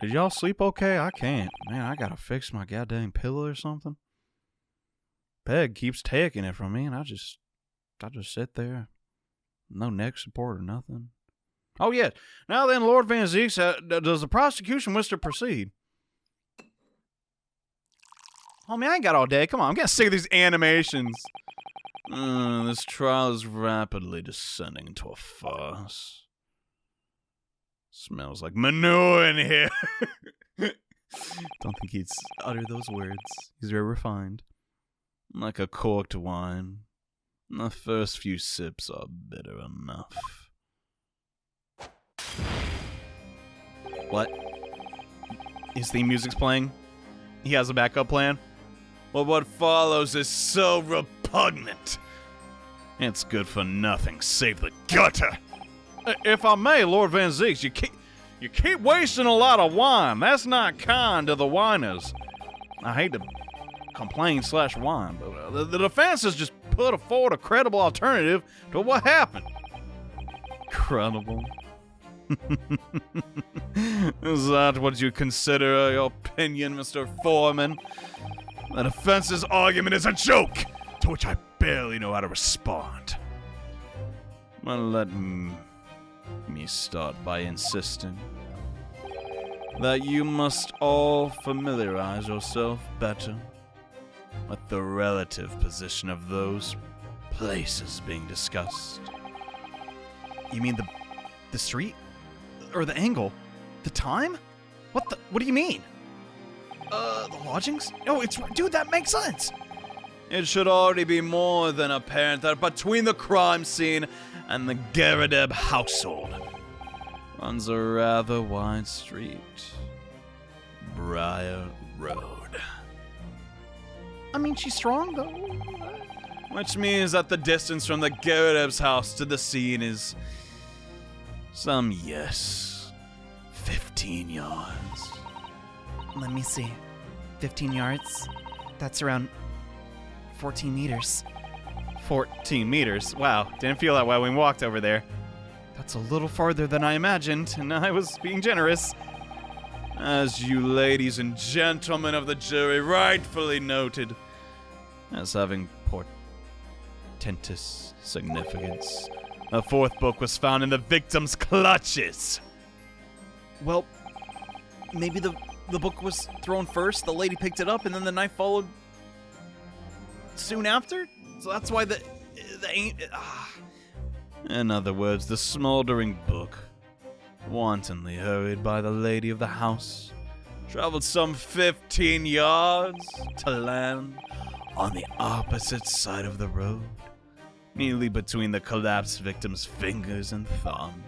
Did y'all sleep okay? I can't. Man, I gotta fix my goddamn pillow or something. Peg keeps taking it from me, and I just sit there. No neck support or nothing. Oh, yeah. Now then, Lord Van Zeeks, does the prosecution wish to proceed? Oh, man, I ain't got all day. Come on, I'm getting sick of these animations. This trial is rapidly descending into a farce. Smells like manure in here. Don't think he'd utter those words. He's very refined. Like a corked wine. The first few sips are bitter enough. What? His theme music's playing? He has a backup plan? Well, what follows is so repugnant. It's good for nothing save the gutter. If I may, Lord Van Zeeks, you keep wasting a lot of wine. That's not kind to the whiners. I hate to complain/whine, but the defense has just put forward a credible alternative to what happened. Credible? Is that what you consider your opinion, Mr. Foreman? The defense's argument is a joke, to which I barely know how to respond. Well, let me start by insisting that you must all familiarize yourself better with the relative position of those places being discussed. You mean the street? Or the angle? The time? What do you mean? The lodgings? No, dude, that makes sense! It should already be more than apparent that between the crime scene and the Garadeb household runs a rather wide street. Briar Road. I mean, she's strong, though. Which means that the distance from the Garadeb's house to the scene is 15 yards. Let me see. 15 yards? That's around 14 meters. 14 meters? Wow, didn't feel that way when we walked over there. That's a little farther than I imagined, and I was being generous. As you ladies and gentlemen of the jury rightfully noted, as having portentous significance, a fourth book was found in the victim's clutches. Well, maybe the book was thrown first, the lady picked it up, and then the knife followed soon after? So that's why In other words, the smoldering book, wantonly hurried by the lady of the house, traveled some 15 yards to land on the opposite side of the road, nearly between the collapsed victim's fingers and thumb.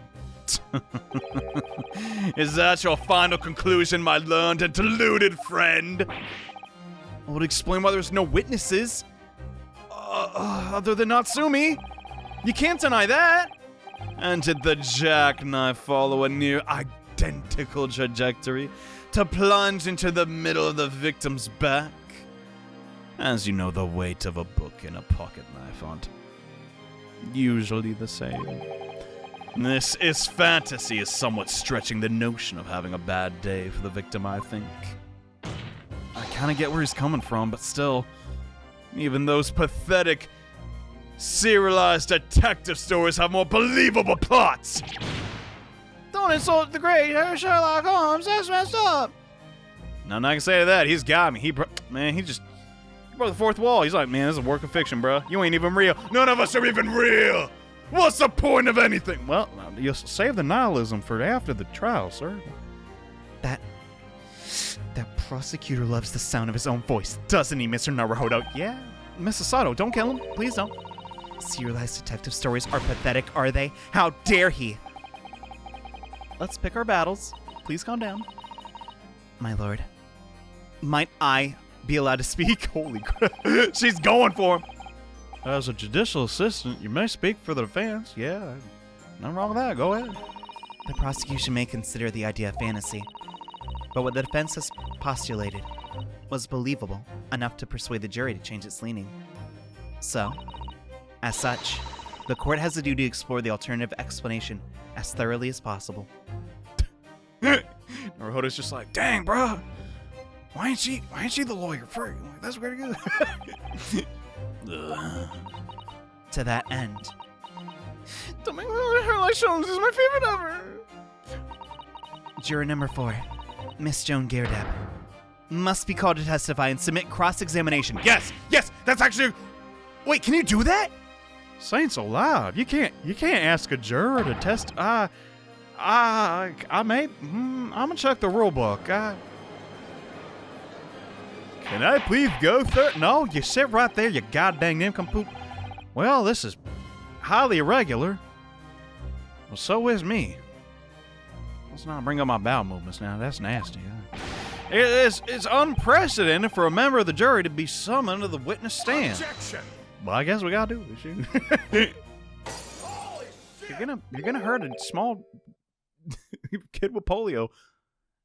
Is that your final conclusion, my learned and deluded friend? I would explain why there's no witnesses. Other than Natsumi. You can't deny that. And did the jackknife follow a near identical trajectory to plunge into the middle of the victim's back? As you know, the weight of a book and a pocket knife aren't usually the same. This is fantasy is somewhat stretching the notion of having a bad day for the victim, I think. I kind of get where he's coming from, but still, even those pathetic, serialized detective stories have more believable plots. Don't insult the great Sherlock Holmes. That's messed up. Nothing I can say to that. He's got me. He broke the fourth wall. He's like, man, this is a work of fiction, bro. You ain't even real. None of us are even real. What's the point of anything? Well, you'll save the nihilism for after the trial, sir. That prosecutor loves the sound of his own voice, doesn't he, Mr. Naruhodo? Yeah, Mrs. Sato, don't kill him. Please don't. Serialized detective stories are pathetic, are they? How dare he? Let's pick our battles. Please calm down. My lord, might I be allowed to speak? Holy crap. She's going for him. As a judicial assistant, you may speak for the defense. Yeah, nothing wrong with that. Go ahead. The prosecution may consider the idea fantasy, but what the defense has postulated was believable enough to persuade the jury to change its leaning. So, as such, the court has a duty to explore the alternative explanation as thoroughly as possible. Naruto's just like, dang, bro. Why ain't she the lawyer first? That's very good. To that end, Accusations is my favorite ever. juror number 4, Miss Joan Girdeb, must be called to testify and submit cross-examination. Yes, that's actually. Wait, can you do that? Saying so loud, you can't ask a juror to test. I'm gonna check the rule book. Can I please go, sir? No, you sit right there, you goddamn nincompoop. Well, this is highly irregular. Well, so is me. Let's not bring up my bowel movements now. That's nasty. It's unprecedented for a member of the jury to be summoned to the witness stand. Objection! Well, I guess we gotta do this. You're gonna hurt a small kid with polio.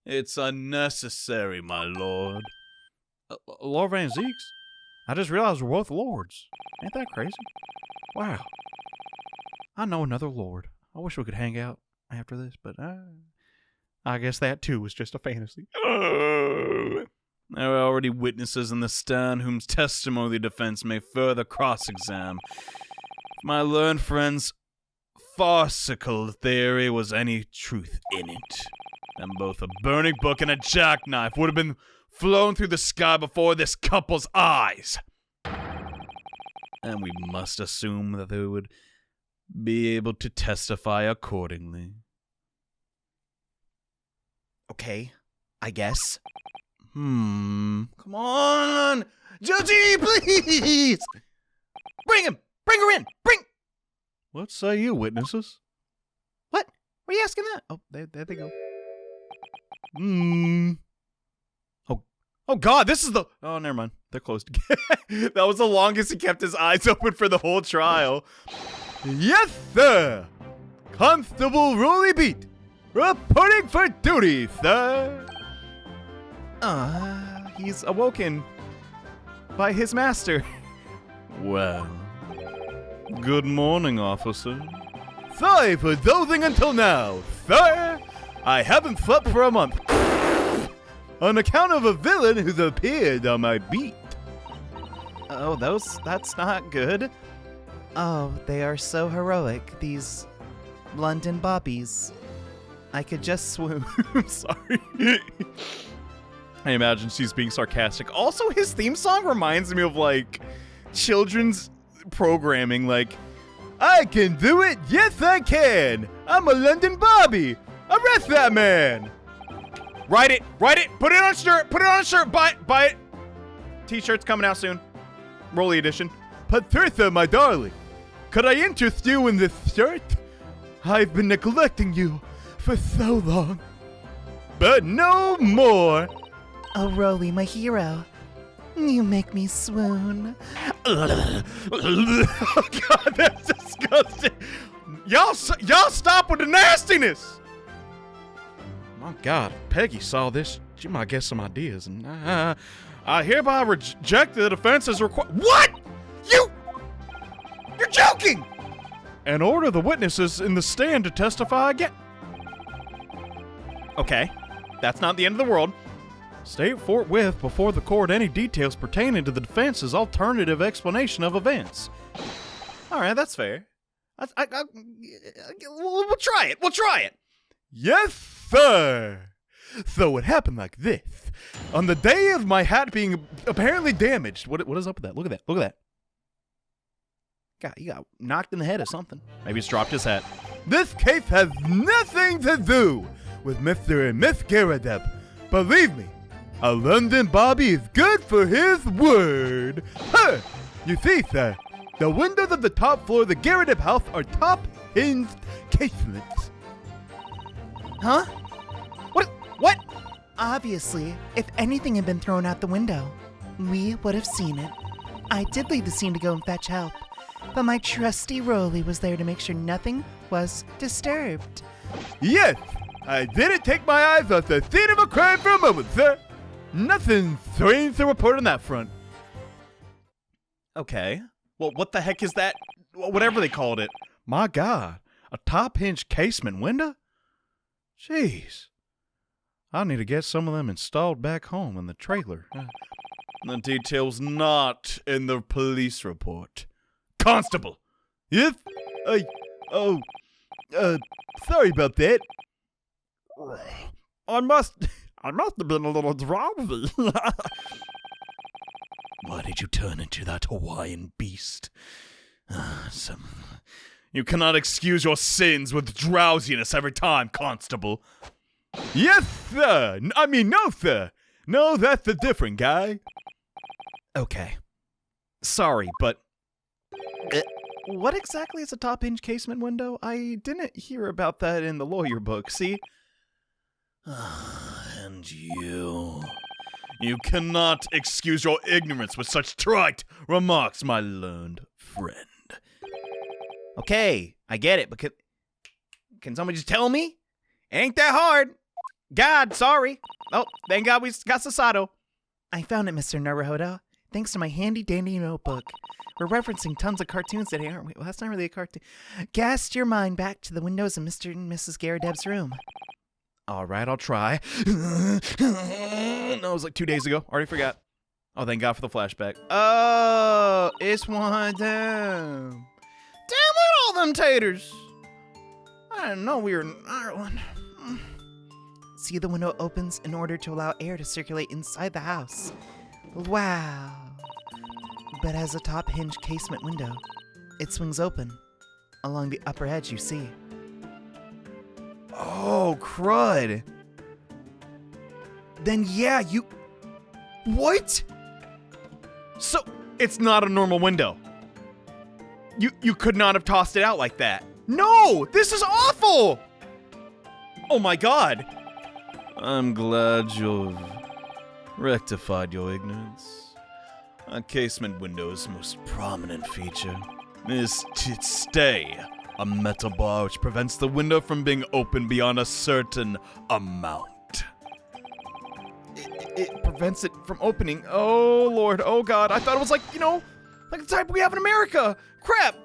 It's unnecessary, my lord. Lord Van Zeeks? I just realized we're both lords. Ain't that crazy? Wow. I know another lord. I wish we could hang out after this, but I guess that too was just a fantasy. There are already witnesses in the stand whose testimony the defense may further cross-examine. My learned friend's farcical theory was any truth in it, then both a burning book and a jackknife would have been flown through the sky before this couple's eyes. And we must assume that they would be able to testify accordingly. Okay, I guess. Come on! Judgy, please! Bring him! Bring her in! What say you, witnesses? What? Were you asking that? Oh, there they go. Oh God, this is the... Oh, never mind. They're closed again. That was the longest he kept his eyes open for the whole trial. Yes, sir! Constable Rolly Beat, reporting for duty, sir! He's awoken by his master. Well, good morning, officer. Sorry for dozing until now, sir. I haven't slept for a month. On account of a villain who's appeared on my beat. Oh, that's not good. Oh, they are so heroic, these London bobbies. I could just swoon. Sorry. I imagine she's being sarcastic. Also, his theme song reminds me of, like, children's programming. Like, I can do it. Yes, I can. I'm a London Bobby. Arrest that man. Write it. Put it on a shirt. Buy it. T-shirt's coming out soon. Rolly edition. Patricia, my darling, could I interest you in this shirt? I've been neglecting you for so long. But no more. Oh, Rolly, my hero. You make me swoon. Oh God, that's disgusting. Y'all stop with the nastiness. My God, if Peggy saw this, she might get some ideas. And I hereby reject the defense's request. What? You're joking! And order the witnesses in the stand to testify again. Okay, that's not the end of the world. State forthwith before the court any details pertaining to the defense's alternative explanation of events. All right, that's fair. We'll try it. Yes, sir. So it happened like this. On the day of my hat being apparently damaged. What is up with that? Look at that. He got knocked in the head or something. Maybe he's dropped his hat. This case has nothing to do with Mr. and Miss Girdeb. Believe me, a London Bobby is good for his word. Huh. You see, sir, the windows of the top floor of the Girdeb house are top-hinged casements. Huh? What? Obviously, if anything had been thrown out the window, we would have seen it. I did leave the scene to go and fetch help, but my trusty Rolly was there to make sure nothing was disturbed. Yes, I didn't take my eyes off the scene of a crime for a moment, sir. Nothing strange to report on that front. Okay. Well, what the heck is that? Whatever they called it. My God, a top-hinged casement window? Jeez. I need to get some of them installed back home in the trailer. The details not in the police report. Constable! Yes? Sorry about that. I must have been a little drowsy. Why did you turn into that Hawaiian beast? You cannot excuse your sins with drowsiness every time, Constable. Yes, sir. I mean, no, sir. No, that's a different guy. Okay. Sorry, but... what exactly is a top-hinge casement window? I didn't hear about that in the lawyer book, see? And you... You cannot excuse your ignorance with such trite remarks, my learned friend. Okay, I get it, but can somebody just tell me? It ain't that hard. God, sorry. Oh, thank God we got Sasato. I found it, Mr. Naruhodo, thanks to my handy-dandy notebook. We're referencing tons of cartoons today, aren't we? Well, that's not really a cartoon. Cast your mind back to the windows in Mr. and Mrs. Garadeb's room. All right, I'll try. No, it was like 2 days ago. Already forgot. Oh, thank God for the flashback. Oh, it's one of them. Damn, look at all them taters. I didn't know we were in Ireland. See, the window opens in order to allow air to circulate inside the house. Wow. But as a top hinge casement window, it swings open along the upper edge, you see. Oh, crud. Then yeah, you... What? So, it's not a normal window. You could not have tossed it out like that. No! This is awful! Oh my God. I'm glad you've rectified your ignorance. A casement window's most prominent feature is to stay a metal bar which prevents the window from being opened beyond a certain amount. It prevents it from opening. Oh, Lord. Oh, God. I thought it was like, like the type we have in America. Crap.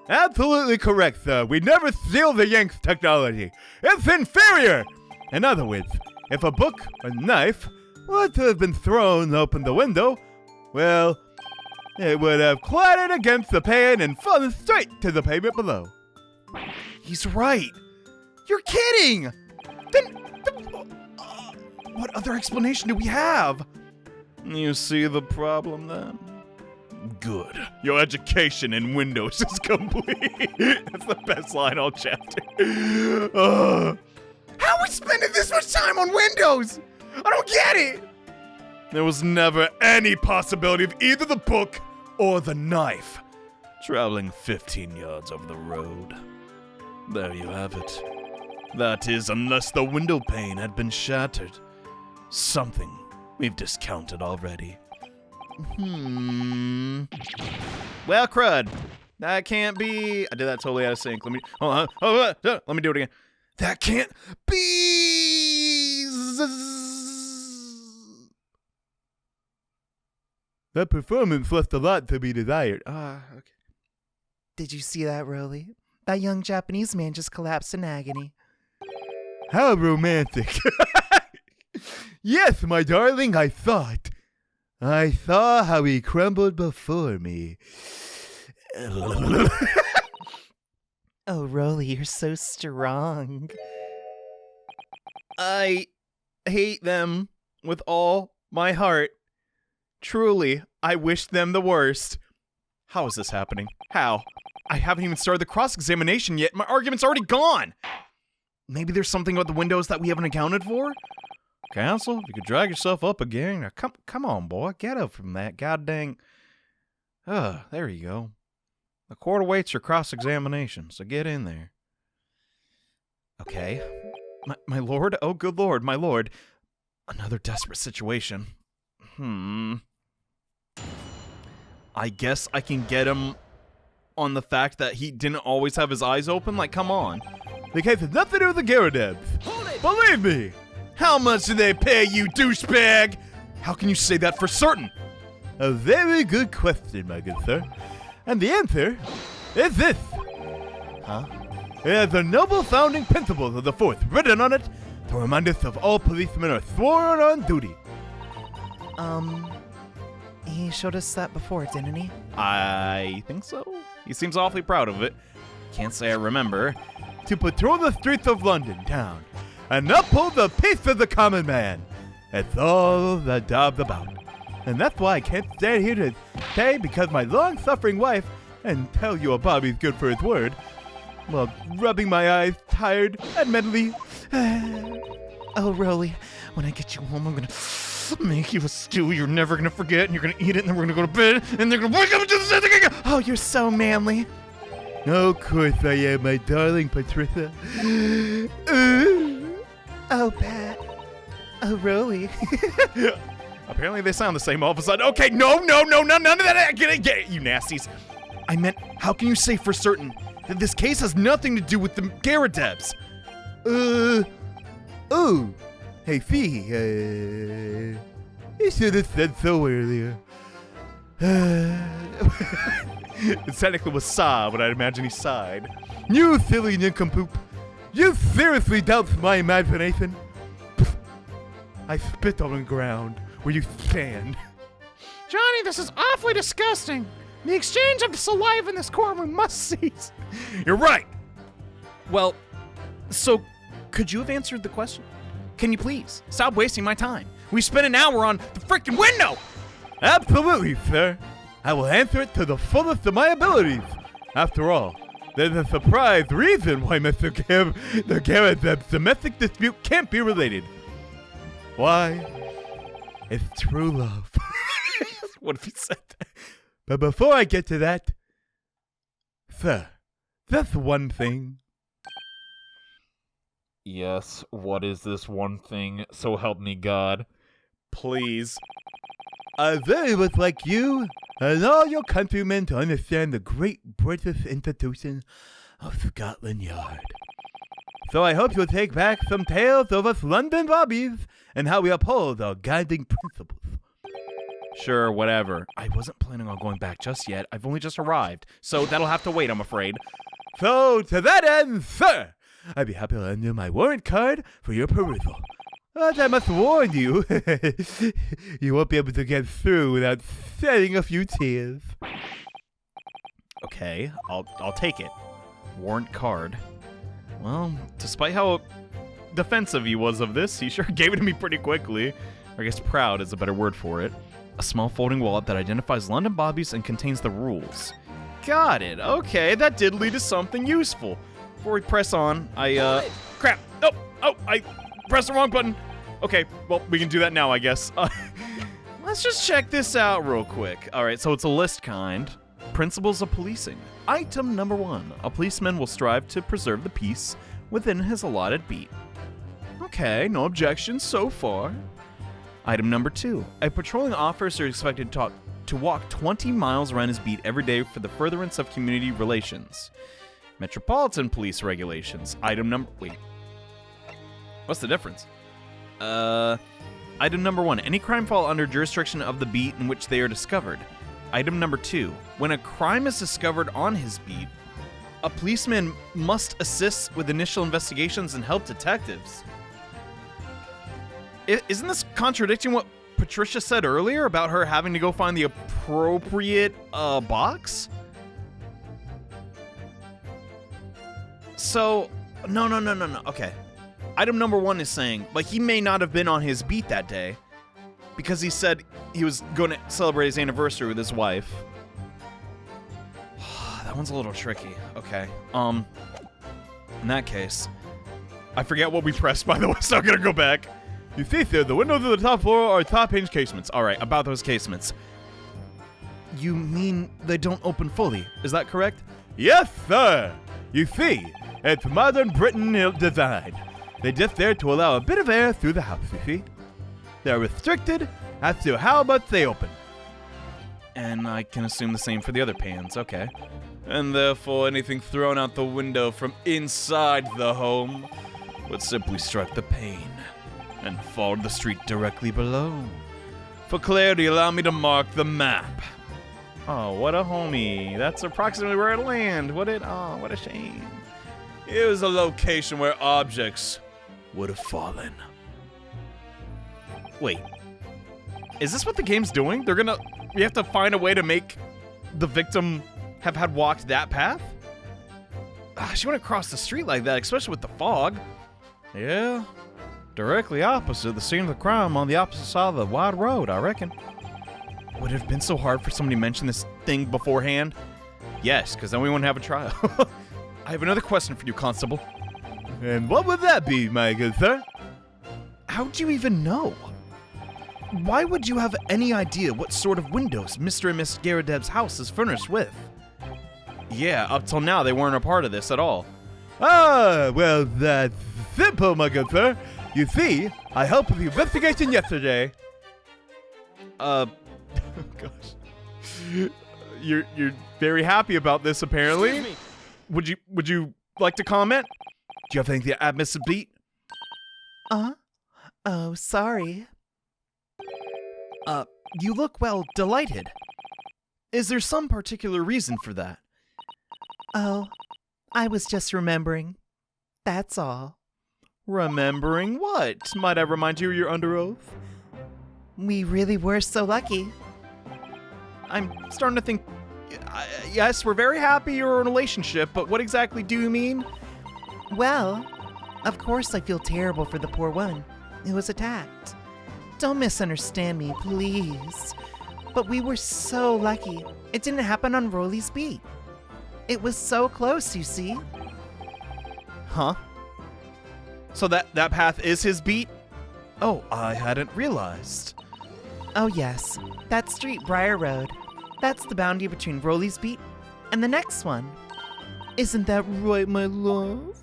Absolutely correct, sir. We never steal the Yanks technology. It's inferior. In other words, if a book or knife were to have been thrown open the window, well, it would have clattered against the pane and fallen straight to the pavement below. He's right. You're kidding. Then what other explanation do we have? You see the problem then? Good. Your education in Windows is complete. That's the best line all chapter. How are we spending this much time on Windows? I don't get it. There was never any possibility of either the book or the knife traveling 15 yards over the road. There you have it. That is, unless the window pane had been shattered. Something we've discounted already. Well, crud. That can't be... I did that totally out of sync. Let me... Hold on. Let me do it again. That can't be... That performance left a lot to be desired. Okay. Did you see that, Rolly? That young Japanese man just collapsed in agony. How romantic. Yes, my darling, I thought. I saw how he crumbled before me. Oh, Rolly, you're so strong. I hate them with all my heart. Truly, I wish them the worst. How is this happening? How? I haven't even started the cross-examination yet. My argument's already gone. Maybe there's something about the windows that we haven't accounted for? Counsel, if you could drag yourself up again. Now, come on, boy. Get up from that goddamn... there you go. The court awaits your cross-examination, so get in there. Okay. My lord? Oh, good lord, my lord. Another desperate situation. I guess I can get him on the fact that he didn't always have his eyes open. Like, come on. The case has nothing to do with the Garadebs. Believe me. How much do they pay you, douchebag? How can you say that for certain? A very good question, my good sir. And the answer is this. Huh? It has the noble founding principles of the Fourth written on it to remind us of all policemen are sworn on duty. He showed us that before, didn't he? I think so. He seems awfully proud of it. Can't say I remember. To patrol the streets of London town and uphold the peace of the common man. That's all the job's about. And that's why I can't stand here to stay because my long-suffering wife, and tell you a Bobby's good for his word, while rubbing my eyes, tired and mentally. Oh, Rolly, when I get you home, I'm gonna make you a stew you're never gonna forget, and you're gonna eat it, and then we're gonna go to bed, and they're gonna wake up and do the same thing again. Oh, you're so manly. Of course I am, my darling Patricia. Oh, Pat. Oh, Rolly. Apparently they sound the same all of a sudden. Okay, no, none of that. Get it, you nasties. I meant, how can you say for certain that this case has nothing to do with the Garadebs? Oh. Hey, Fee, you should have said so earlier. It technically was Sa, but I'd imagine he sighed. You silly nincompoop. You seriously doubt my imagination? I spit on the ground where you stand. Johnny, this is awfully disgusting. The exchange of saliva in this courtroom must cease. You're right. Well, so could you have answered the question? Can you please stop wasting my time? We spent an hour on the freaking window. Absolutely, sir. I will answer it to the fullest of my abilities. After all, there's a surprise reason why the Garadeb's domestic dispute can't be related. Why? It's true love. What if he said that? But before I get to that, sir, that's one thing. Yes, what is this one thing? So help me God. Please. I very much like you and all your countrymen to understand the great British institution of Scotland Yard. So I hope you'll take back some tales of us London bobbies and how we uphold our guiding principles. Sure, whatever. I wasn't planning on going back just yet. I've only just arrived, so that'll have to wait, I'm afraid. So, to that end, sir, I'd be happy to lend you my warrant card for your perusal. But I must warn you, you won't be able to get through without shedding a few tears. Okay, I'll take it. Warrant card. Well, despite how defensive he was of this, he sure gave it to me pretty quickly. Or I guess proud is a better word for it. A small folding wallet that identifies London bobbies and contains the rules. Got it. Okay, that did lead to something useful. Before we press on, crap. Oh, I pressed the wrong button. Okay, well, we can do that now, I guess. Let's just check this out real quick. All right, so it's a list kind. Principles of policing. Item number 1. A policeman will strive to preserve the peace within his allotted beat. Okay, no objections so far. Item number 2. A patrolling officer is expected to walk 20 miles around his beat every day for the furtherance of community relations. Metropolitan Police regulations. Item number... Wait. What's the difference? Item number 1. Any crime fall under jurisdiction of the beat in which they are discovered. Item number 2. When a crime is discovered on his beat, a policeman must assist with initial investigations and help detectives. Isn't this contradicting what Patricia said earlier about her having to go find the appropriate box? So, no. Okay. Item number 1 is saying, like, he may not have been on his beat that day because he said he was going to celebrate his anniversary with his wife. That one's a little tricky. Okay. In that case, I forget what we pressed, by the way, so I'm going to go back. You see, sir, the windows of the top floor are top-hinge casements. All right, about those casements. You mean they don't open fully? Is that correct? Yes, sir. You see, it's modern Britain design. They're just there to allow a bit of air through the house, you see. They're restricted as to how much they open. And I can assume the same for the other pans, okay. And therefore, anything thrown out the window from inside the home would simply strike the pane and fall to the street directly below. For clarity, allow me to mark the map. Oh, what a homie. That's approximately where I land. What a shame. It was a location where objects would have fallen. Wait. Is this what the game's doing? We have to find a way to make the victim have had walked that path? She wouldn't cross the street like that, especially with the fog. Yeah. Directly opposite the scene of the crime on the opposite side of the wide road, I reckon. Would it have been so hard for somebody to mention this thing beforehand? Yes, because then we wouldn't have a trial. I have another question for you, Constable. And what would that be, my good sir? How'd you even know? Why would you have any idea what sort of windows Mr. and Miss Garrideb's house is furnished with? Yeah, up till now they weren't a part of this at all. Ah, well, that's simple, my good sir. You see, I helped with the investigation yesterday. Gosh. You're very happy about this, apparently. Would you like to comment? Do you have anything to add, Mr. Beat? Oh, sorry. You look, well, delighted. Is there some particular reason for that? Oh, I was just remembering. That's all. Remembering what? Might I remind you you're under oath? We really were so lucky. I'm starting to think... yes, we're very happy you're in a relationship, but what exactly do you mean? Well, of course I feel terrible for the poor woman who was attacked. Don't misunderstand me, please. But we were so lucky. It didn't happen on Rolly's beat. It was so close, you see. Huh? So that path is his beat? Oh, I hadn't realized. Oh yes, that street, Briar Road. That's the boundary between Rolly's beat and the next one. Isn't that right, my love?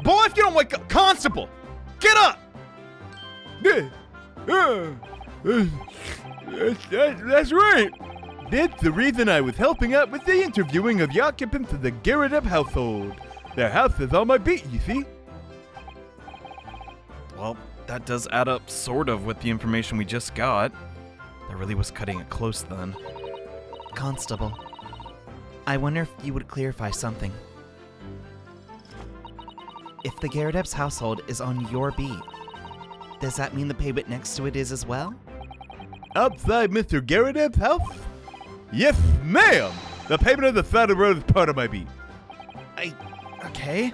Boy, if you don't wake up, Constable! Get up! That's right. That's the reason I was helping out with the interviewing of the occupants of the Garrideb household. Their house is on my beat, you see? Well, that does add up sort of with the information we just got. That really was cutting it close then. Constable, I wonder if you would clarify something. If the Garrideb's household is on your beat, does that mean the pavement next to it is as well? Outside Mr. Garrideb's house? Yes, ma'am! The pavement of the side of the road is part of my beat. Okay.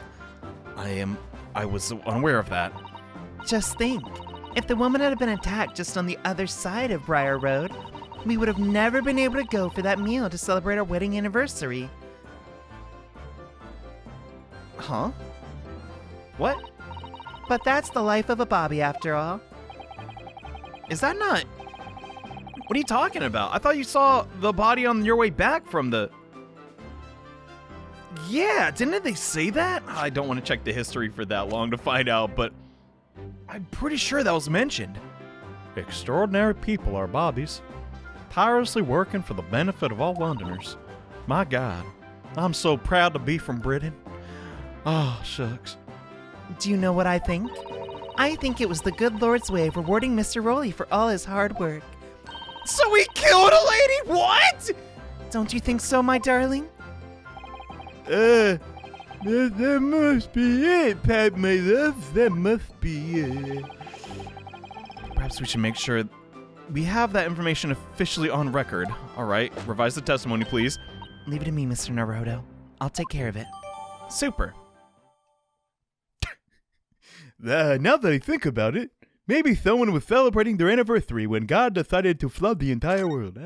I was unaware of that. Just think, if the woman had been attacked just on the other side of Briar Road, we would have never been able to go for that meal to celebrate our wedding anniversary. Huh? What? But that's the life of a Bobby after all. Is that not... What are you talking about? I thought you saw the body on your way back from the... Yeah, didn't they say that? I don't want to check the history for that long to find out, but I'm pretty sure that was mentioned. Extraordinary people are Bobbies, tirelessly working for the benefit of all Londoners. My God, I'm so proud to be from Britain. Oh, shucks. Do you know what I think? I think it was the good Lord's way of rewarding Mr. Rowley for all his hard work. So he killed a lady? What? Don't you think so, my darling? That must be it, Pat, my love. That must be it. Perhaps we should make sure we have that information officially on record. All right, revise the testimony, please. Leave it to me, Mr. Naruto. I'll take care of it. Super. Now that I think about it, maybe someone was celebrating their anniversary when God decided to flood the entire world.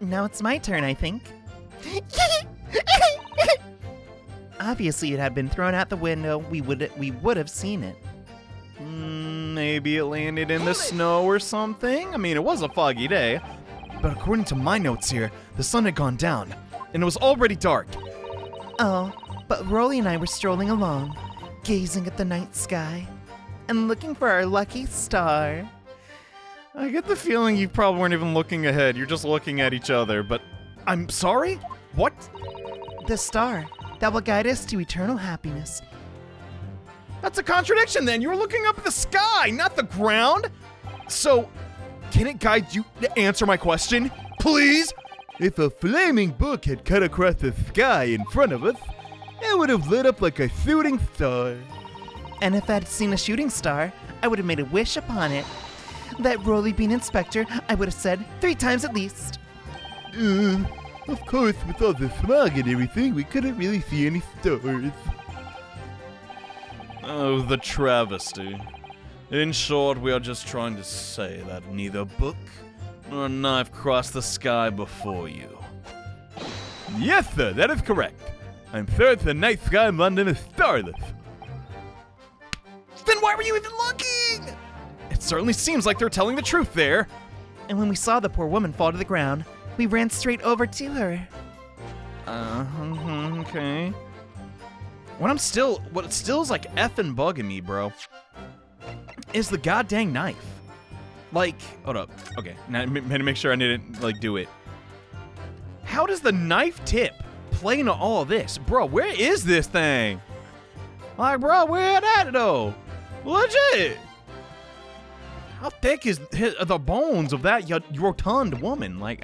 Now it's my turn, I think. Obviously, it had been thrown out the window. We would have seen it. Maybe it landed in the snow or something. I mean, it was a foggy day. But according to my notes here, the sun had gone down, and it was already dark. Oh, but Rolly and I were strolling along, gazing at the night sky, and looking for our lucky star. I get the feeling you probably weren't even looking ahead. You're just looking at each other, but... I'm sorry? What? The star that will guide us to eternal happiness. That's a contradiction then. You were looking up at the sky, not the ground. So, can it guide you to answer my question? Please? If a flaming book had cut across the sky in front of us, it would have lit up like a shooting star. And if I'd seen a shooting star, I would have made a wish upon it. That Rolly Bean Inspector, I would have said 3 times at least. Of course, with all the smog and everything, we couldn't really see any stars. Oh, the travesty. In short, we are just trying to say that neither book nor knife crossed the sky before you. Yes, sir, that is correct. I'm sure the night sky in London is starless. Then why were you even looking? It certainly seems like they're telling the truth there. And when we saw the poor woman fall to the ground, we ran straight over to her. Okay. What still is like effing bugging me, bro, is the goddamn knife. Like, hold up. Okay, now I had to make sure I didn't, like, do it. How does the knife tip play into all of this? Bro, where is this thing? Like, bro, where at, though? Legit. How thick is the bones of that rotund woman? Like,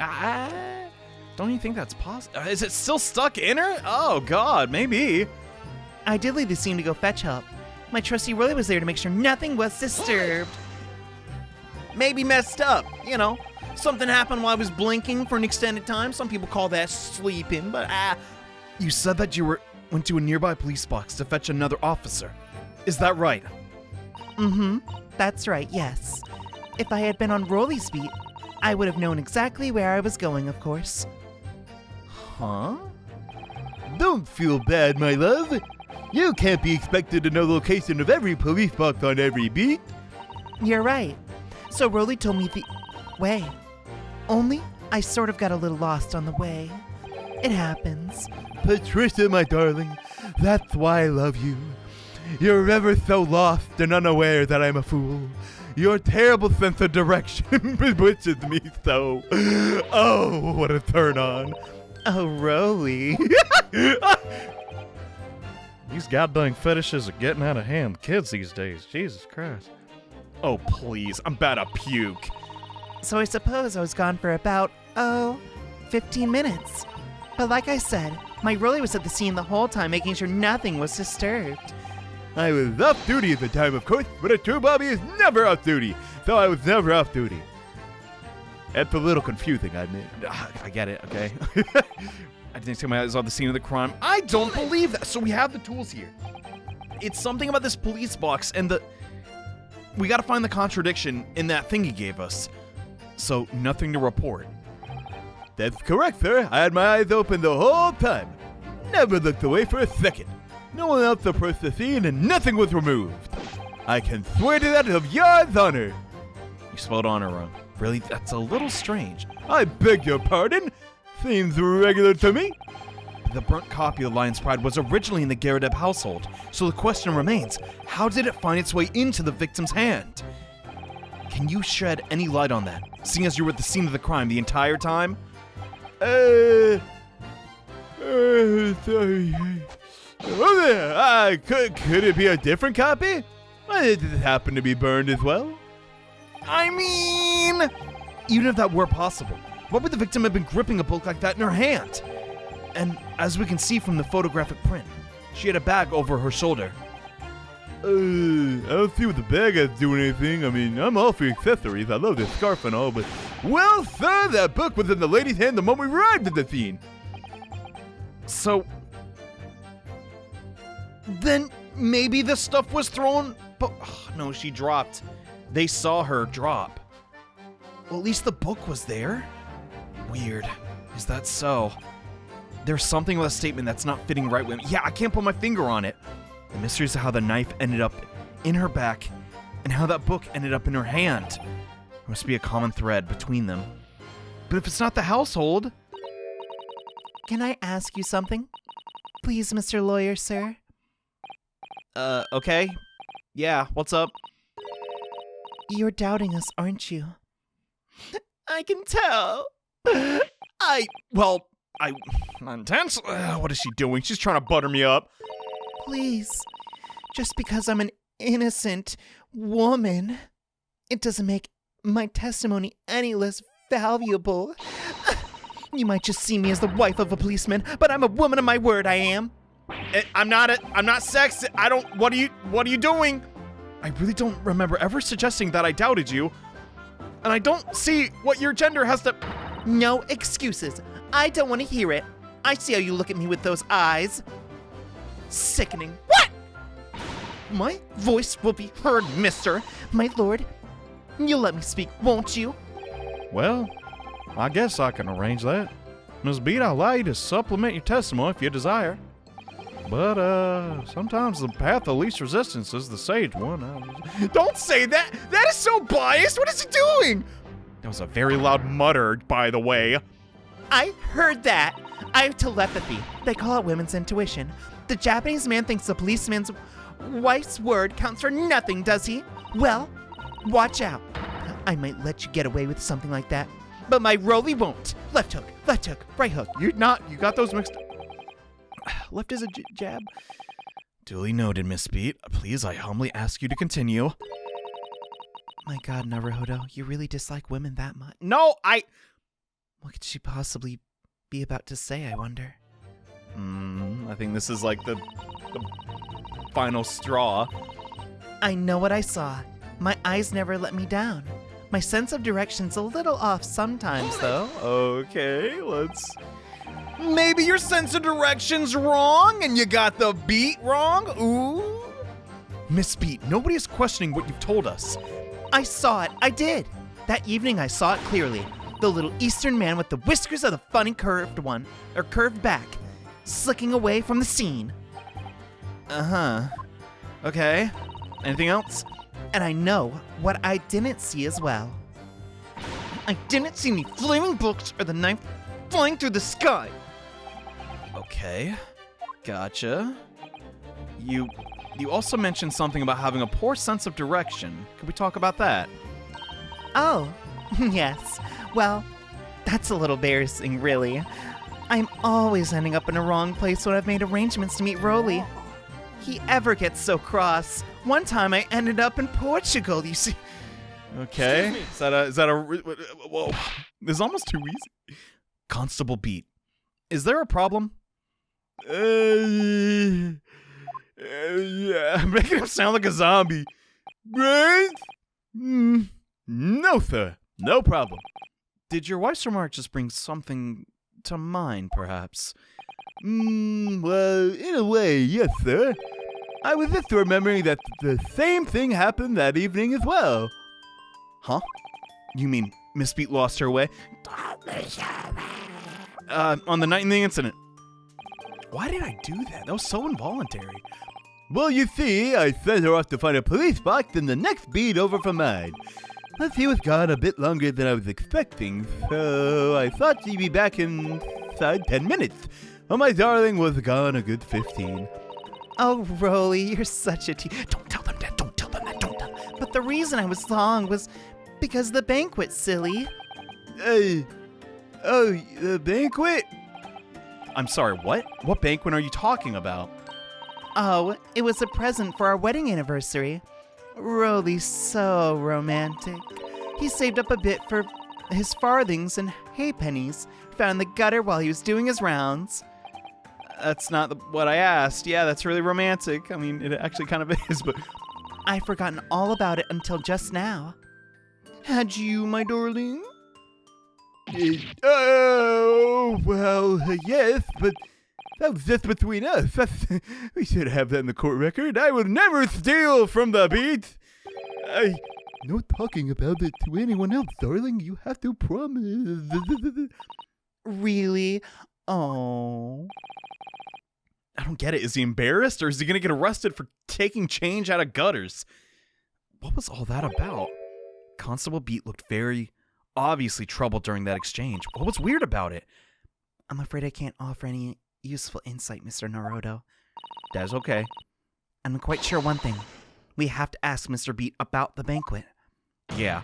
don't you think that's possible? Is it still stuck in her? Oh, God, maybe. I did leave the scene to go fetch help. My trusty Rolly was there to make sure nothing was disturbed. Maybe messed up, you know. Something happened while I was blinking for an extended time. Some people call that sleeping, but You said that you went to a nearby police box to fetch another officer. Is that right? That's right, yes. If I had been on Rolly's beat, I would have known exactly where I was going, of course. Huh? Don't feel bad, my love. You can't be expected to know the location of every police box on every beat. You're right. So Rolly told me the way. Only, I sort of got a little lost on the way. It happens. Patricia, my darling, that's why I love you. You're ever so lost and unaware that I'm a fool. Your terrible sense of direction bewitches me so. Oh, what a turn on. Oh, Rolly. These goddamn fetishes are getting out of hand. Kids these days, Jesus Christ. Oh, please, I'm about to puke. So I suppose I was gone for about, 15 minutes. But like I said, my Rolly was at the scene the whole time, making sure nothing was disturbed. I was off duty at the time, of course, but a true Bobby is never off duty, so I was never off duty. That's a little confusing, I admit. I get it, okay? I didn't take my eyes off the scene of the crime. I don't believe that. So we have the tools here. It's something about this police box and we gotta find the contradiction in that thing he gave us. So nothing to report. That's correct, sir. I had my eyes open the whole time. Never looked away for a second. No one else approached the scene and nothing was removed. I can swear to that of God's honor. You spelled honor wrong. Really? That's a little strange. I beg your pardon. Seems regular to me. The burnt copy of Lion's Pride was originally in the Garrideb household, so the question remains, how did it find its way into the victim's hand? Can you shed any light on that, seeing as you were at the scene of the crime the entire time? Sorry. Oh, there. Could it be a different copy? Did it happen to be burned as well? I mean, even if that were possible, what would the victim have been gripping a book like that in her hand? And as we can see from the photographic print, she had a bag over her shoulder. I don't see what the bag has to do with anything. I mean, I'm all for accessories. I love this scarf and all, but... Well, sir, that book was in the lady's hand the moment we arrived at the scene. So... then maybe the stuff was thrown... But no, she dropped. They saw her drop. Well, at least the book was there. Weird. Is that so? There's something with a statement that's not fitting right with me. Yeah, I can't put my finger on it. The mystery is how the knife ended up in her back and how that book ended up in her hand. There must be a common thread between them. But if it's not the household... Can I ask you something? Please, Mr. Lawyer, sir. Okay. Yeah, what's up? You're doubting us, aren't you? I can tell. Not intense. What is she doing? She's trying to butter me up. Please. Just because I'm an innocent woman, it doesn't make my testimony any less valuable. You might just see me as the wife of a policeman, but I'm a woman of my word, I am. I'm not sexist. What are you doing? I really don't remember ever suggesting that I doubted you. And I don't see what your gender has to... No excuses. I don't want to hear it. I see how you look at me with those eyes. Sickening. What? My voice will be heard, mister. My lord, you'll let me speak, won't you? Well, I guess I can arrange that. Ms. Beat, I'll allow you to supplement your testimony if you desire. But, sometimes the path of least resistance is the sage one. Don't say that! That is so biased! What is he doing? That was a very loud mutter, by the way. I heard that. I have telepathy. They call it women's intuition. The Japanese man thinks the policeman's wife's word counts for nothing, does he? Well, watch out. I might let you get away with something like that, but my Rolly won't. Left hook, right hook. You got those mixed up. Left is a jab. Duly noted, Miss Beat. Please, I humbly ask you to continue. My God, Naruhodo, you really dislike women that much? No, What could she possibly be about to say, I wonder? I think this is like the final straw. I know what I saw. My eyes never let me down. My sense of direction's a little off sometimes, though. Okay, maybe your sense of direction's wrong and you got the beat wrong? Ooh. Miss Beat, nobody is questioning what you've told us. I saw it. I did. That evening I saw it clearly. The little Eastern man with the whiskers of the funny curved back, slicking away from the scene. Uh-huh. Okay. Anything else? And I know what I didn't see as well. I didn't see any flaming books or the knife flying through the sky. Okay. Gotcha. You also mentioned something about having a poor sense of direction. Could we talk about that? Oh, yes. Well, that's a little embarrassing, really. I'm always ending up in the wrong place when I've made arrangements to meet Rolly. He ever gets so cross. One time I ended up in Portugal, you see. Okay. Is that a whoa. This is almost too easy. Constable Beat. Is there a problem? Yeah, I'm making him sound like a zombie. Right? No, sir. No problem. Did your wife's remark just bring something to mind, perhaps? Well, in a way, yes, sir. I was just remembering that the same thing happened that evening as well. Huh? You mean Miss Beat lost her way? On the night in the incident. Why did I do that? That was so involuntary. Well, you see, I sent her off to find a police box in the next beat over from mine. But he was gone a bit longer than I was expecting, so I thought she'd be back inside 10 minutes. Well, my darling was gone a good 15. Oh, Rolly, you're such a Don't tell them that, don't tell them that. But the reason I was long was because of the banquet, silly. The banquet? I'm sorry, what? What banquet are you talking about? Oh, it was a present for our wedding anniversary. Rolly's so romantic. He saved up a bit for his farthings and halfpennies found in the gutter while he was doing his rounds. That's not what I asked. Yeah, that's really romantic. I mean, it actually kind of is, but... I'd forgotten all about it until just now. Had you, my darling? Yes, but that was just between us. We should have that in the court record. I will never steal from the beat. No talking about it to anyone else, darling. You have to promise. Really? Oh. I don't get it. Is he embarrassed, or is he going to get arrested for taking change out of gutters? What was all that about? Constable Beat looked very obviously troubled during that exchange. What was weird about it? I'm afraid I can't offer any useful insight, Mr. Naruto. That's okay. I'm quite sure one thing. We have to ask Mr. Beat about the banquet. Yeah.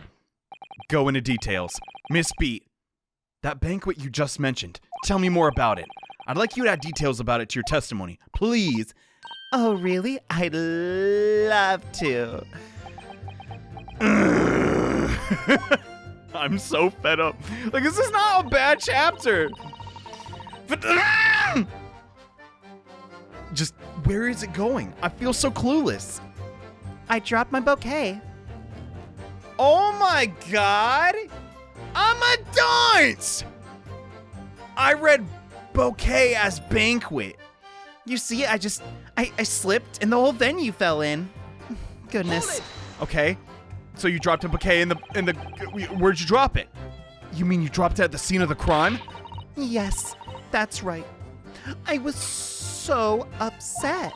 Go into details. Miss Beat, that banquet you just mentioned, tell me more about it. I'd like you to add details about it to your testimony. Please. Oh, really? I'd love to. I'm so fed up. Like, this is not a bad chapter. But just, where is it going? I feel so clueless. I dropped my bouquet. Oh my god! I'm a dunce! I read bouquet as banquet. You see, I slipped and the whole venue fell in. Goodness. Okay, so you dropped a bouquet in the, where'd you drop it? You mean you dropped it at the scene of the crime? Yes, that's right. I was so upset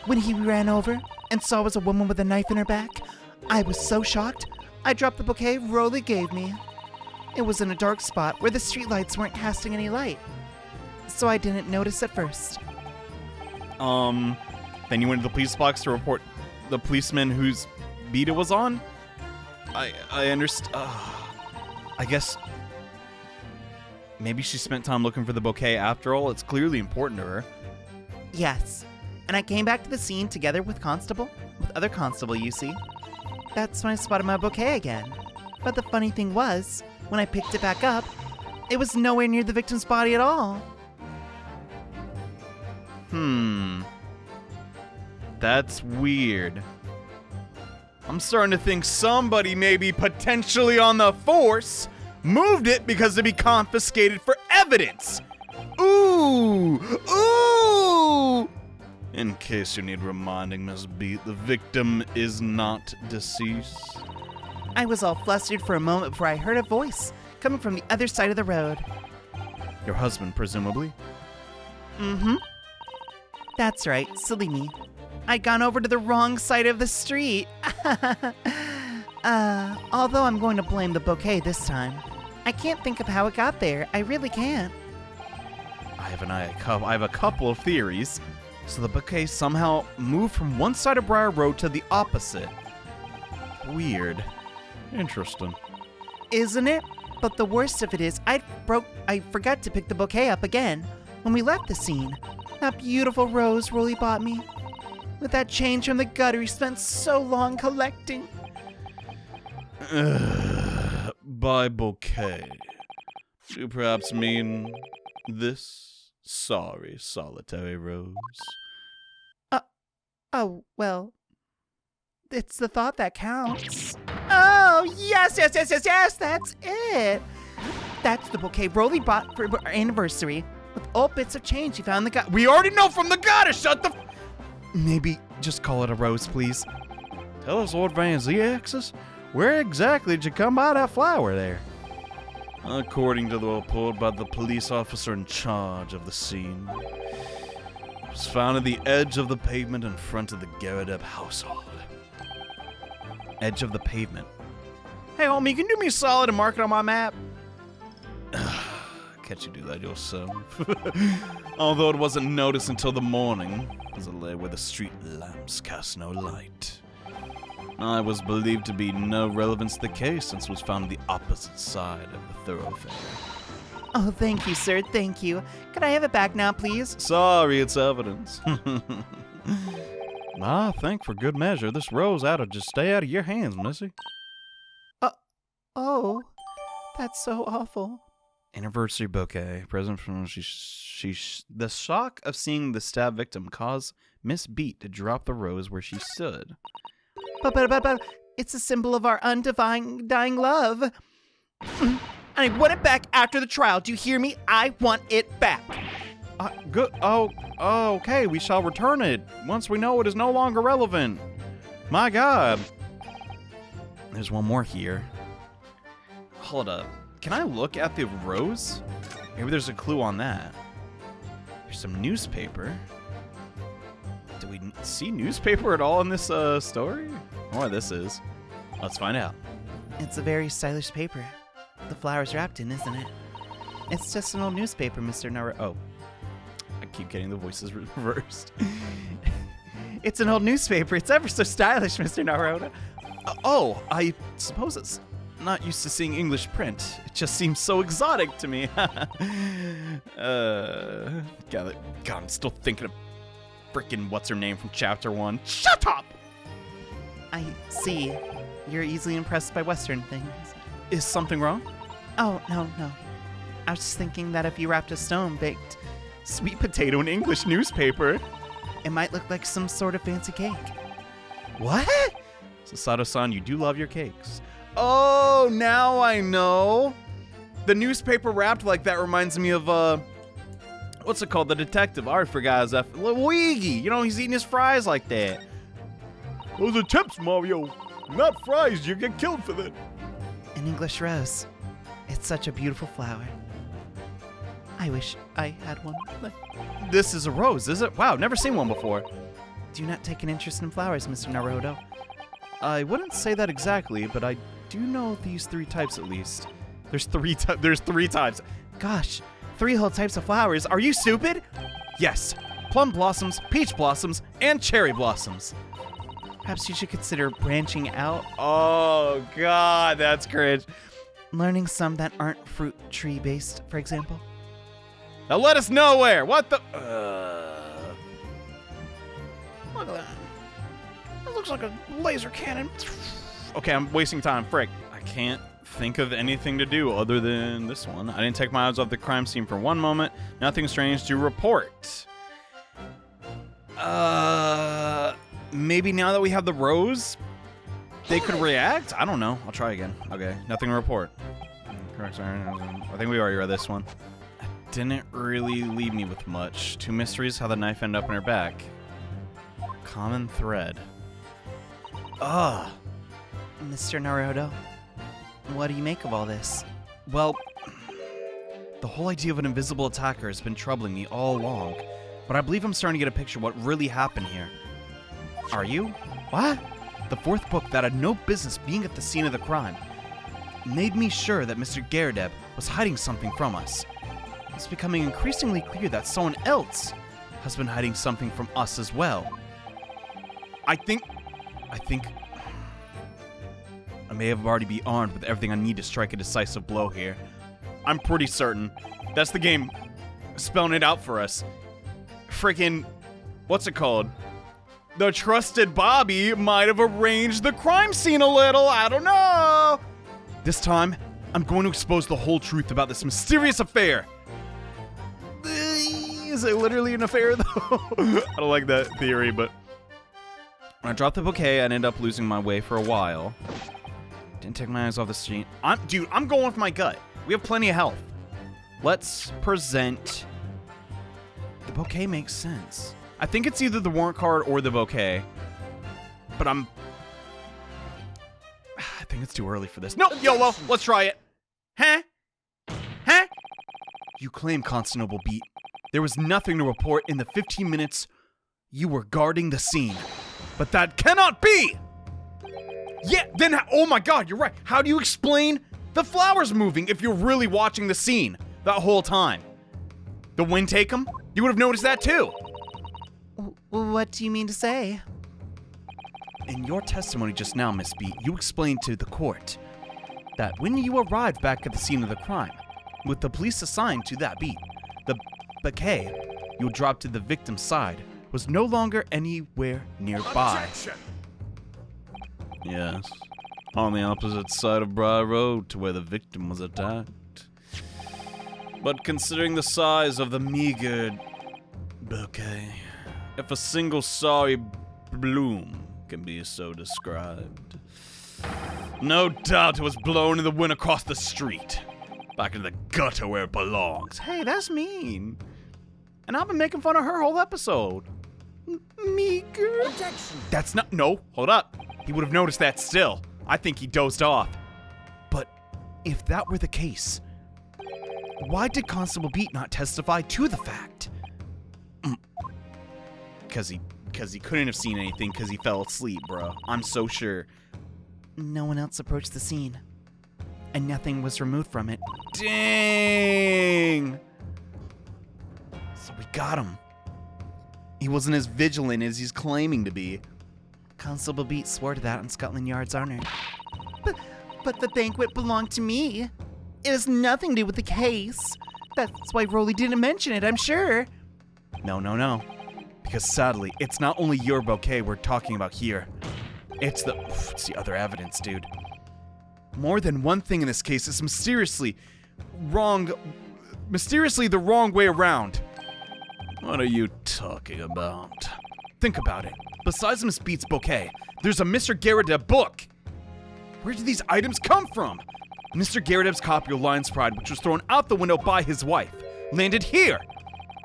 when he ran over and saw I was a woman with a knife in her back. I was so shocked, I dropped the bouquet Rolly gave me. It was in a dark spot where the streetlights weren't casting any light, so I didn't notice at first. Then you went to the police box to report the policeman whose beat it was on? I understand. I guess maybe she spent time looking for the bouquet after all. It's clearly important to her. Yes, and I came back to the scene together with other constable, you see. That's when I spotted my bouquet again. But the funny thing was, when I picked it back up, it was nowhere near the victim's body at all. That's weird. I'm starting to think somebody maybe potentially on the force moved it because it'd be confiscated for evidence. Ooh! In case you need reminding, Miss Beat, the victim is not deceased. I was all flustered for a moment before I heard a voice coming from the other side of the road. Your husband, presumably? Mm-hmm. That's right, silly me. I'd gone over to the wrong side of the street. Although I'm going to blame the bouquet this time. I can't think of how it got there. I really can't. I have a couple of theories. So the bouquet somehow moved from one side of Briar Road to the opposite. Weird. Interesting. Isn't it? But the worst of it is, I forgot to pick the bouquet up again when we left the scene. That beautiful rose Rolly bought me. With that change from the gutter he spent so long collecting. By bouquet, you perhaps mean this sorry solitary rose? Oh, well, it's the thought that counts. Oh, yes, that's it. That's the bouquet Rolly bought for our anniversary. With old bits of change he found in the gutter. We already know from the gutter, shut the Maybe just call it a rose, please. Tell us, Lord Van Zexus, where exactly did you come by that flower there? According to the report by the police officer in charge of the scene, it was found at the edge of the pavement in front of the Garrett household. Edge of the pavement. Hey, homie, can you do me a solid and mark it on my map? Can't you do that yourself? Although it wasn't noticed until the morning, as it lay where the street lamps cast no light. I was believed to be no relevance to the case since it was found on the opposite side of the thoroughfare. Oh, thank you, sir, thank you. Could I have it back now, please? Sorry, it's evidence. I think for good measure, this rose ought to just stay out of your hands, missy. Oh, that's so awful. Anniversary bouquet, present from the shock of seeing the stab victim caused Miss Beat to drop the rose where she stood. But, it's a symbol of our undying love. I want it back after the trial. Do you hear me? I want it back. Good. Oh, okay. We shall return it once we know it is no longer relevant. My God. There's one more here. Hold up. Can I look at the rose? Maybe there's a clue on that. There's some newspaper. Do we see newspaper at all in this story? Or this is. Let's find out. It's a very stylish paper. The flower's wrapped in, isn't it? It's just an old newspaper, Mr. Oh. I keep getting the voices reversed. It's an old newspaper. It's ever so stylish, Mr. Naruto. I suppose it's not used to seeing English print. It just seems so exotic to me. God, I'm still thinking of frickin' what's her name from chapter 1. Shut up! I see. You're easily impressed by Western things. Is something wrong? Oh, no. I was just thinking that if you wrapped a stone-baked Sweet potato in English newspaper. it might look like some sort of fancy cake. What? Sasato-san, you do love your cakes. Oh, now I know. The newspaper wrapped like that reminds me of, what's it called? The detective. I already forgot his Luigi. You know, he's eating his fries like that. Those are chips, Mario. Not fries. You get killed for that. An English rose. It's such a beautiful flower. I wish I had one. This is a rose, is it? Wow, never seen one before. Do you not take an interest in flowers, Mr. Naruto? I wouldn't say that exactly, but I do know these 3 types at least. There's 3 types. Gosh, 3 whole types of flowers. Are you stupid? Yes, plum blossoms, peach blossoms, and cherry blossoms. Perhaps you should consider branching out, Oh, God, that's cringe. learning some that aren't fruit tree based, for example. Now let us know where. What the? Look at that. That looks like a laser cannon. Okay, I'm wasting time. Frick. I can't think of anything to do other than this one. I didn't take my eyes off the crime scene for one moment. Nothing strange to report. Maybe now that we have the rose, they could react? I don't know. I'll try again. Okay, nothing to report. Correct. I think we already read this one. Didn't really leave me with much. 2 mysteries, how the knife ended up in her back. Common thread. Ugh. Mr. Naruto, what do you make of all this? Well, the whole idea of an invisible attacker has been troubling me all along, but I believe I'm starting to get a picture of what really happened here. Are you? What? The 4th book that had no business being at the scene of the crime made me sure that Mr. Garadeb was hiding something from us. It's becoming increasingly clear that someone else has been hiding something from us as well. I think I may have already be armed with everything I need to strike a decisive blow here. I'm pretty certain. That's the game spelling it out for us. Freaking, what's it called? The trusted Bobby might have arranged the crime scene a little. I don't know. This time, I'm going to expose the whole truth about this mysterious affair. Is it literally an affair, though? I don't like that theory, but when I dropped the bouquet, I'd end up losing my way for a while. Didn't take my eyes off the street. Dude, I'm going with my gut. We have plenty of health. Let's present. The bouquet makes sense. I think it's either the warrant card or the bouquet. But I think it's too early for this. No, YOLO. Let's try it. Huh? Huh? You claim, Constable Beat, there was nothing to report in the 15 minutes you were guarding the scene. But that cannot be! Yeah, then, oh my God, you're right. How do you explain the flowers moving if you're really watching the scene that whole time? The wind take them? You would have noticed that too. What do you mean to say? In your testimony just now, Miss Beat, you explained to the court that when you arrived back at the scene of the crime, with the police assigned to that beat, the bouquet you dropped to the victim's side was no longer anywhere nearby. Objection. Yes, on the opposite side of Briar Road to where the victim was attacked. But considering the size of the meager bouquet, if a single sorry bloom can be so described, no doubt it was blown in the wind across the street, back into the gutter where it belongs. Hey, that's mean. And I've been making fun of her whole episode. Meager. Objection. That's not. No, hold up. He would have noticed that still. I think he dozed off. But if that were the case, why did Constable Beat not testify to the fact? Because he couldn't have seen anything because he fell asleep, bro. I'm so sure. No one else approached the scene, and nothing was removed from it. Dang! So we got him. He wasn't as vigilant as he's claiming to be. Constable Beat swore to that on Scotland Yard's honor. But the banquet belonged to me. It has nothing to do with the case. That's why Rolly didn't mention it, I'm sure. No. Because sadly, it's not only your bouquet we're talking about here. It's the other evidence, dude. More than one thing in this case is mysteriously the wrong way around. What are you talking about? Think about it. Besides Miss Beat's bouquet, there's a Mr. Garrideb book. Where did these items come from? Mr. Garrideb's copy of Lion's Pride, which was thrown out the window by his wife, landed here.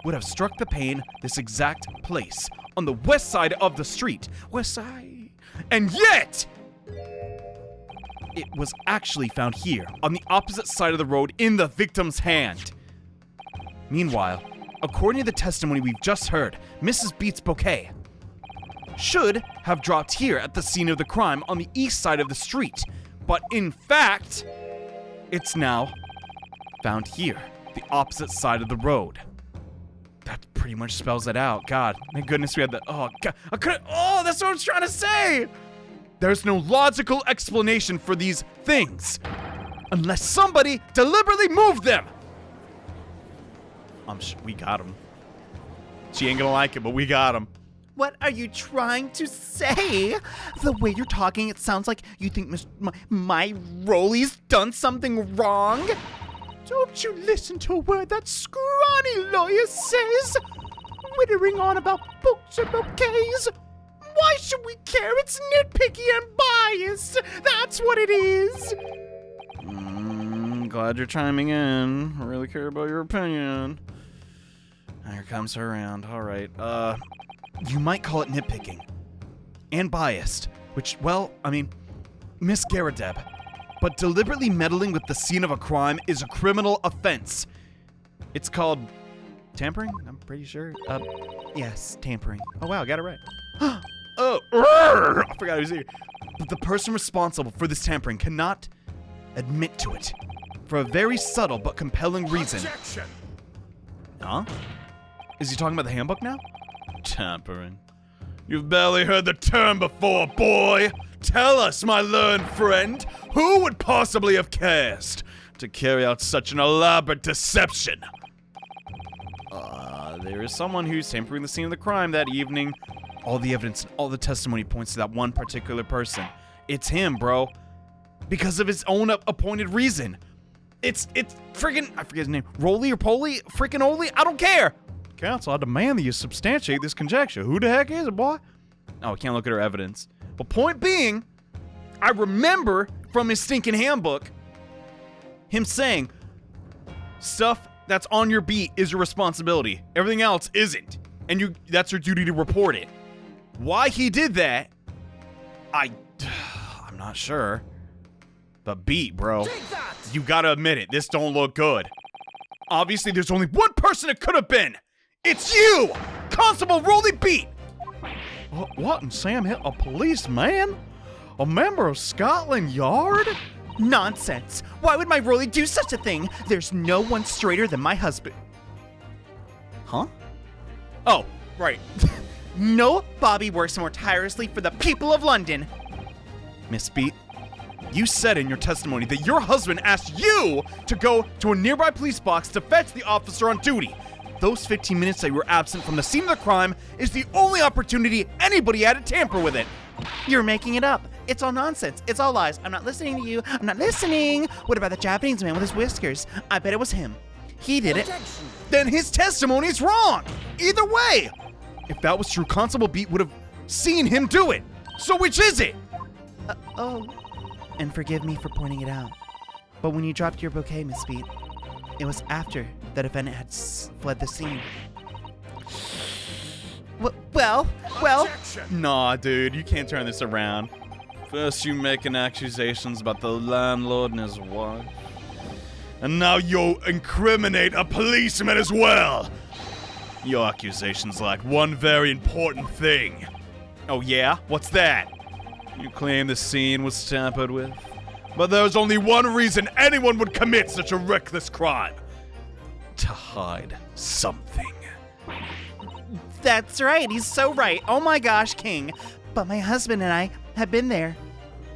Would have struck the pane this exact place, on the west side of the street. West side. And yet, it was actually found here, on the opposite side of the road in the victim's hand. Meanwhile, according to the testimony we've just heard, Mrs. Beat's bouquet should have dropped here at the scene of the crime on the east side of the street. But in fact, it's now found here, the opposite side of the road. That pretty much spells it out. God, thank goodness we had that. Oh, God. That's what I was trying to say. There's no logical explanation for these things unless somebody deliberately moved them. I'm sure we got him. She ain't gonna like it, but we got him. What are you trying to say? The way you're talking, it sounds like you think my Rolly's done something wrong. Don't you listen to a word that scrawny lawyer says. Wittering on about books and bouquets. Why should we care? It's nitpicky and biased. That's what it is. Glad you're chiming in. I really care about your opinion. Here comes her round. All right. You might call it nitpicking. And biased. Which, well, I mean, Miss Garrideb. But deliberately meddling with the scene of a crime is a criminal offense. It's called tampering, I'm pretty sure. Yes, tampering. Oh, wow, I got it right. I forgot he was here. But the person responsible for this tampering cannot admit to it. For a very subtle but compelling reason. Objection! Huh? Is he talking about the handbook now? Tampering. You've barely heard the term before, boy! Tell us, my learned friend, who would possibly have cast to carry out such an elaborate deception? There is someone who's tampering the scene of the crime that evening. All the evidence and all the testimony points to that one particular person. It's him, bro. Because of his own appointed reason. It's friggin', I forget his name, Rolly or Polly? Frickin' Oli? I don't care! Counsel, I demand that you substantiate this conjecture. Who the heck is it, boy? Oh, I can't look at her evidence. But point being, I remember from his stinking handbook, him saying, stuff that's on your beat is your responsibility. Everything else isn't. And that's your duty to report it. Why he did that, I'm not sure. But beat, bro. You gotta admit it, this don't look good. Obviously, there's only one person it could have been. It's you, Constable Rolly Beat. What? And Sam hit a policeman? A member of Scotland Yard? Nonsense. Why would my Rolly do such a thing? There's no one straighter than my husband. Huh? Oh, right. No Bobby works more tirelessly for the people of London. Miss Beat, you said in your testimony that your husband asked you to go to a nearby police box to fetch the officer on duty. Those 15 minutes that you were absent from the scene of the crime is the only opportunity anybody had to tamper with it. You're making it up. It's all nonsense. It's all lies. I'm not listening to you. I'm not listening. What about the Japanese man with his whiskers? I bet it was him. He did it. Then his testimony is wrong. Either way. If that was true, Constable Beat would have seen him do it. So which is it? And forgive me for pointing it out. But when you dropped your bouquet, Miss Beat, it was after the defendant had fled the scene. Well. Nah, dude, you can't turn this around. First you making accusations about the landlord and his wife. And now you incriminate a policeman as well. Your accusations lack one very important thing. Oh yeah? What's that? You claim the scene was tampered with. But there's only one reason anyone would commit such a reckless crime. To hide something. That's right. He's so right. Oh my gosh, King. But my husband and I have been there.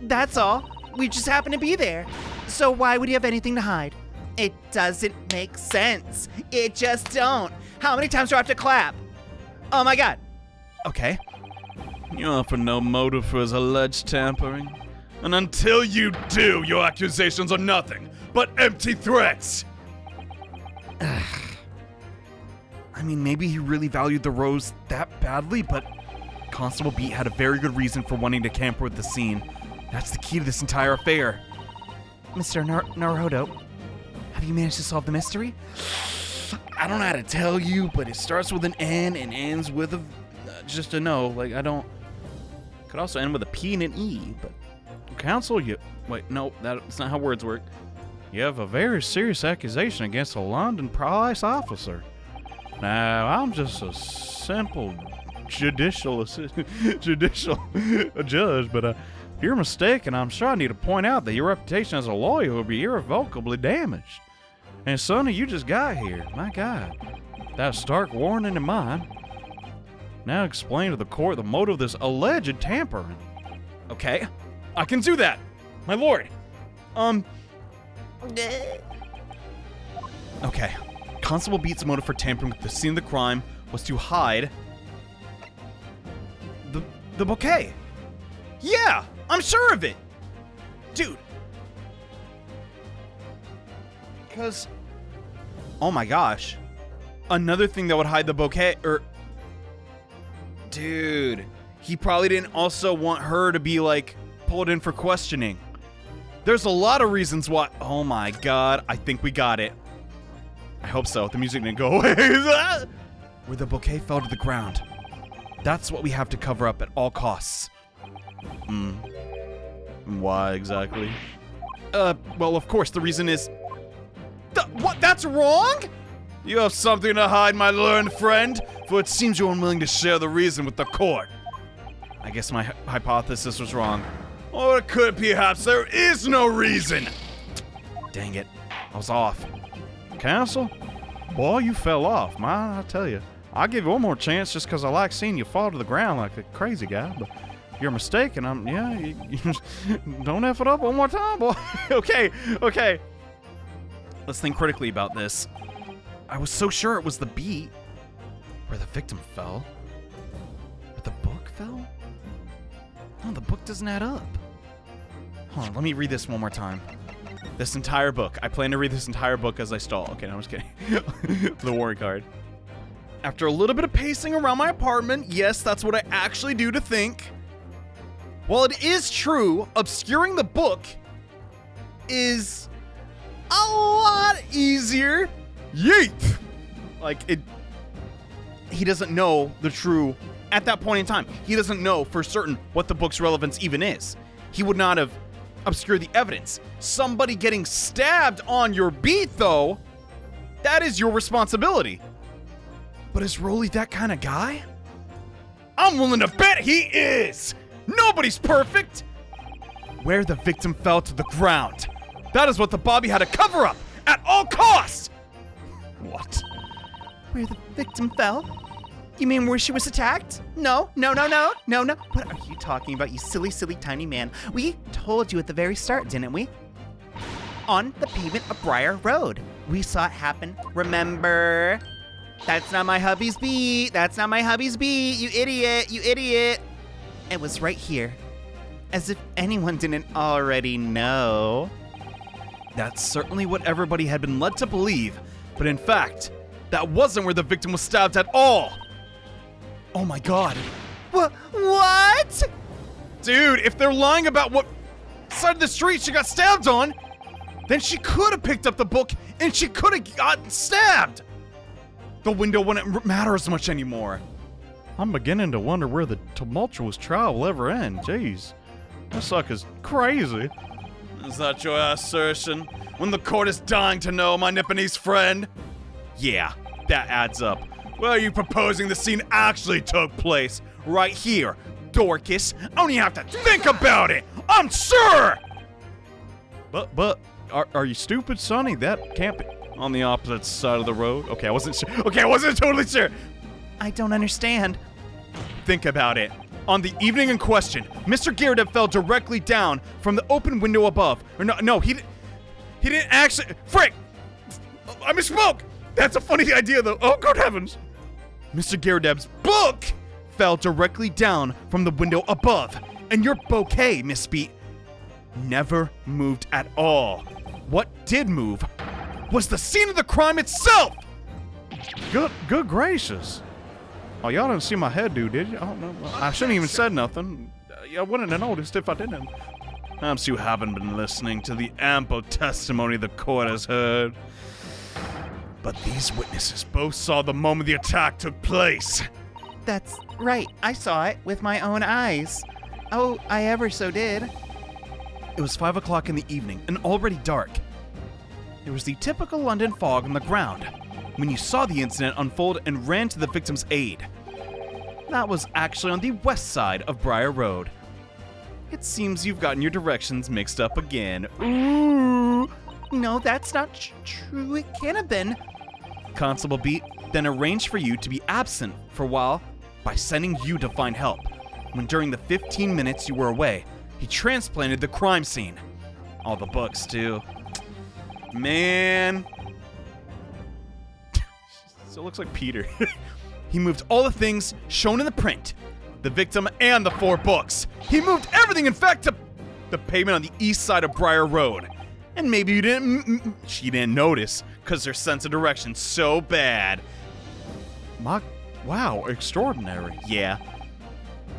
That's all. We just happen to be there. So why would you have anything to hide? It doesn't make sense. It just don't. How many times do I have to clap? Oh my god. Okay. You offer no motive for his alleged tampering. And until you do, your accusations are nothing but empty threats. I mean, maybe he really valued the rose that badly, but Constable Beat had a very good reason for wanting to tamper with the scene. That's the key to this entire affair. Mr. Naruhodo, have you managed to solve the mystery? I don't know how to tell you, but it starts with an N and ends with a just a no. Like, I don't. Could also end with a P and an E, but counsel, wait, no, that's not how words work. You have a very serious accusation against a London police officer. Now, I'm just a simple judicial judge, but you're mistaken. I'm sure I need to point out that your reputation as a lawyer will be irrevocably damaged. And Sonny, you just got here. My God, that stark warning in mind. Now explain to the court the motive of this alleged tampering. Okay, I can do that, my lord. Okay. Constable Beat's motive for tampering with the scene of the crime was to hide the bouquet. Yeah, I'm sure of it. Dude. Because, oh my gosh. Another thing that would hide the bouquet, Dude, he probably didn't also want her to be, like, pulled in for questioning. There's a lot of reasons why. Oh my God, I think we got it. I hope so. The music didn't go away. where the bouquet fell to the ground. That's what we have to cover up at all costs. Why exactly? Well, of course, the reason is... What? That's wrong? You have something to hide, my learned friend, for it seems you're unwilling to share the reason with the court. I guess my hypothesis was wrong. Or it could perhaps there is no reason. Dang it. I was off. Counsel? Boy, you fell off, man, I tell you. I'll give you one more chance just because I like seeing you fall to the ground like a crazy guy, but you're mistaken. You don't F it up one more time, boy. Okay. Let's think critically about this. I was so sure it was the beat where the victim fell. Where the book fell? No, the book doesn't add up. Hold on, let me read this one more time. This entire book. I plan to read this entire book as I stall. Okay, no, I'm just kidding. The warrant card. After a little bit of pacing around my apartment, yes, that's what I actually do to think. While it is true, obscuring the book is a lot easier. Yeet! Like, he doesn't know the true, at that point in time, he doesn't know for certain what the book's relevance even is. He would not have obscured the evidence. Somebody getting stabbed on your beat, though, that is your responsibility. But is Rolly that kind of guy? I'm willing to bet he is! Nobody's perfect! Where the victim fell to the ground. That is what the Bobby had to cover up at all costs! What? Where the victim fell? You mean where she was attacked? No. What are you talking about, you silly tiny man? We told you at the very start, didn't we? On the pavement of Briar Road. We saw it happen, remember? That's not my hubby's beat. You idiot. It was right here. As if anyone didn't already know. That's certainly what everybody had been led to believe, but in fact, that wasn't where the victim was stabbed at all. Oh my God. What? Dude, if they're lying about what side of the street she got stabbed on, then she could have picked up the book and she could have gotten stabbed. The window wouldn't matter as much anymore. I'm beginning to wonder where the tumultuous trial will ever end. Jeez, that sucker's crazy. Is that your assertion? When the court is dying to know, my Nipponese friend? Yeah, that adds up. Where are you proposing the scene actually took place? Right here, Dorcas. I don't even have to think about it. I'm sure! But, are you stupid, Sonny? That can't be on the opposite side of the road. Okay, I wasn't sure. Okay, I wasn't totally sure. I don't understand. Think about it. On the evening in question, Mr. Gyaradev fell directly down from the open window above. Or no, he didn't actually. Frick! I misspoke! That's a funny idea, though. Oh, good heavens! Mr. Gyardev's book fell directly down from the window above. And your bouquet, Miss Beat, never moved at all. What did move was the scene of the crime itself! Good gracious. Oh, y'all didn't see my head, dude, did you? Oh, no. I shouldn't even said nothing. I wouldn't have noticed if I didn't. Perhaps you haven't been listening to the ample testimony the court has heard. But these witnesses both saw the moment the attack took place. That's right. I saw it with my own eyes. Oh, I ever so did. It was 5 o'clock in the evening and already dark. There was the typical London fog on the ground when you saw the incident unfold and ran to the victim's aid. That was actually on the west side of Briar Road. It seems you've gotten your directions mixed up again. Ooh. No, that's not true. It can't have been. Constable Beat then arranged for you to be absent for a while by sending you to find help. When during the 15 minutes you were away, he transplanted the crime scene. All the books, too. Man. So it looks like Peter. He moved all the things shown in the print, the victim, and the 4 books. He moved everything, in fact, to the pavement on the east side of Briar Road. And maybe you didn't, she didn't notice, because her sense of direction's so bad. Wow, extraordinary. Yeah.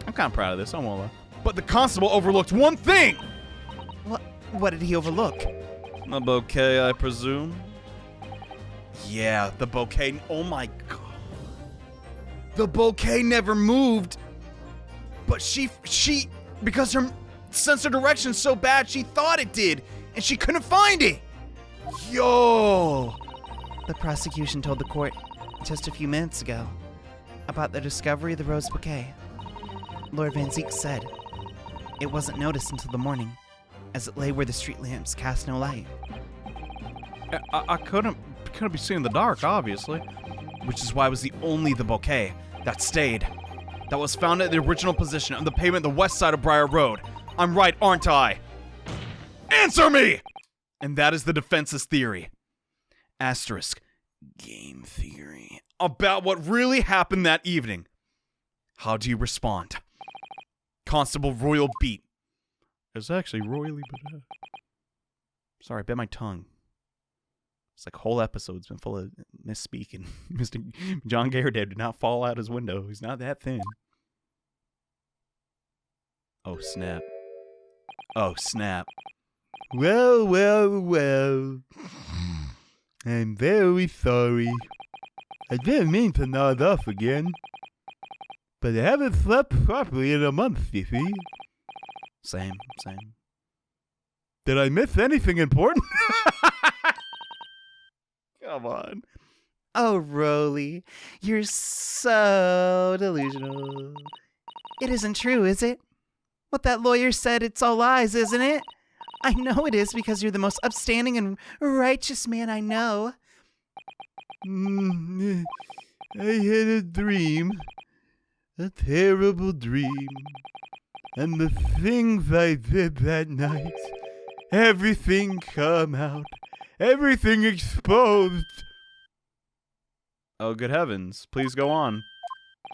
I'm kind of proud of this, I won't lie. But the constable overlooked one thing! What did he overlook? A bouquet, I presume? Yeah, the bouquet. Oh my god. The bouquet never moved. But she, because her sense of direction's so bad, she thought it did. And she couldn't find it. Yo. The prosecution told the court just a few minutes ago about the discovery of the rose bouquet. Lord Van Zeek said it wasn't noticed until the morning, as it lay where the street lamps cast no light. I couldn't be seen in the dark, obviously. Which is why it was only the bouquet that stayed. That was found at the original position on the pavement on the west side of Briar Road. I'm right, aren't I? Answer me! And that is the defense's theory. Asterisk. Game theory. About what really happened that evening. How do you respond? Constable Royal Beat. It's actually royally, but sorry, I bit my tongue. It's like whole episode's been full of misspeaking. Mr. John Garrett did not fall out his window. He's not that thin. Oh, snap. Oh, snap. Well, well, well. I'm very sorry. I didn't mean to nod off again. But I haven't slept properly in a month, you see. Same. Did I miss anything important? Come on. Oh, Rolly, you're so delusional. It isn't true, is it? What that lawyer said, it's all lies, isn't it? I know it is because you're the most upstanding and righteous man I know. I had a dream. A terrible dream. And the things I did that night, everything come out. Everything exposed. Oh, good heavens. Please go on.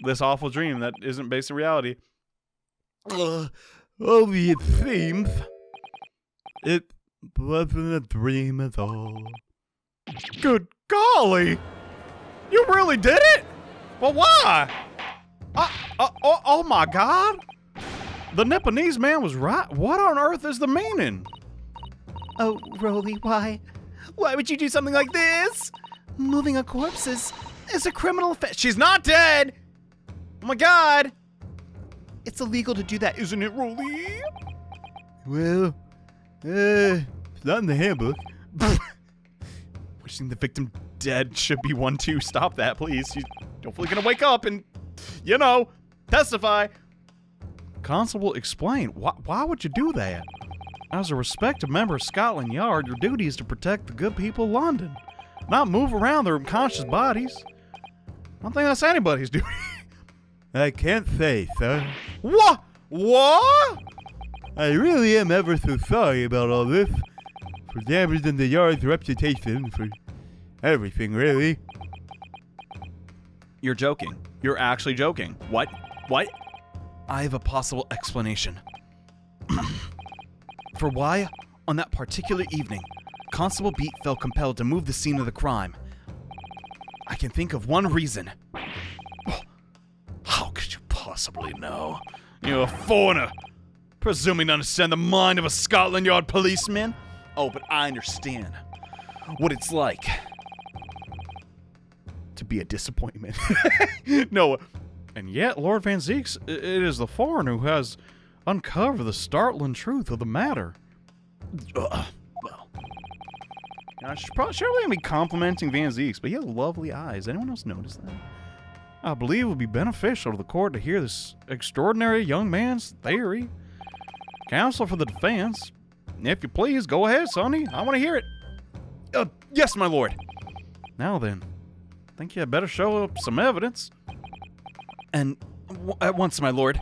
This awful dream that isn't based in reality. Only it seems it wasn't a dream at all. Good golly! You really did it? Well, why? Oh my god! The Nipponese man was right. What on earth is the meaning? Oh, Rolly, why? Why would you do something like this? Moving a corpse is a criminal offense. She's not dead! Oh my god! It's illegal to do that, isn't it, Rolly? Well, it's not in the handbook. Wishing the victim dead should be one too. Stop that, please. She's hopefully gonna wake up and, testify. Constable, explain. Why would you do that? As a respected member of Scotland Yard, your duty is to protect the good people of London, not move around their unconscious bodies. I don't think that's anybody's duty. I can't say, sir. What? What? I really am ever so sorry about all this. For damaging the yard's reputation, for everything, really. You're joking. You're actually joking. What? I have a possible explanation. for why, on that particular evening, Constable Beat felt compelled to move the scene of the crime. I can think of one reason. How could you possibly know? You're a foreigner, presuming to understand the mind of a Scotland Yard policeman? Oh, but I understand what it's like to be a disappointment. No, and yet Lord Van Zeeks, it is the foreigner who has uncovered the startling truth of the matter. Well, I should probably be complimenting Van Zeeks, but he has lovely eyes. Anyone else notice that? I believe it would be beneficial to the court to hear this extraordinary young man's theory. Counsel for the defense, if you please, go ahead, Sonny. I want to hear it. Yes, my lord. Now then, I think you had better show up some evidence. And at once, my lord.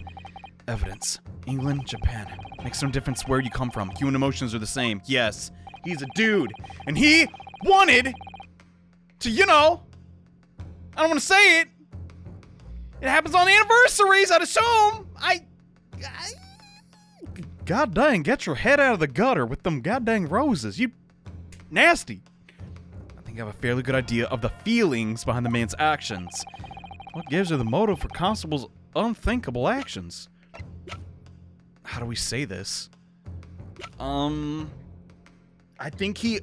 Evidence. England, Japan. Makes no difference where you come from. Human emotions are the same. Yes, he's a dude. And he wanted to, I don't want to say it. It happens on anniversaries, I'd assume. God dang, get your head out of the gutter with them goddamn roses. You nasty. I think I have a fairly good idea of the feelings behind the man's actions. What gives you the motive for Constable's unthinkable actions? How do we say this? I think he...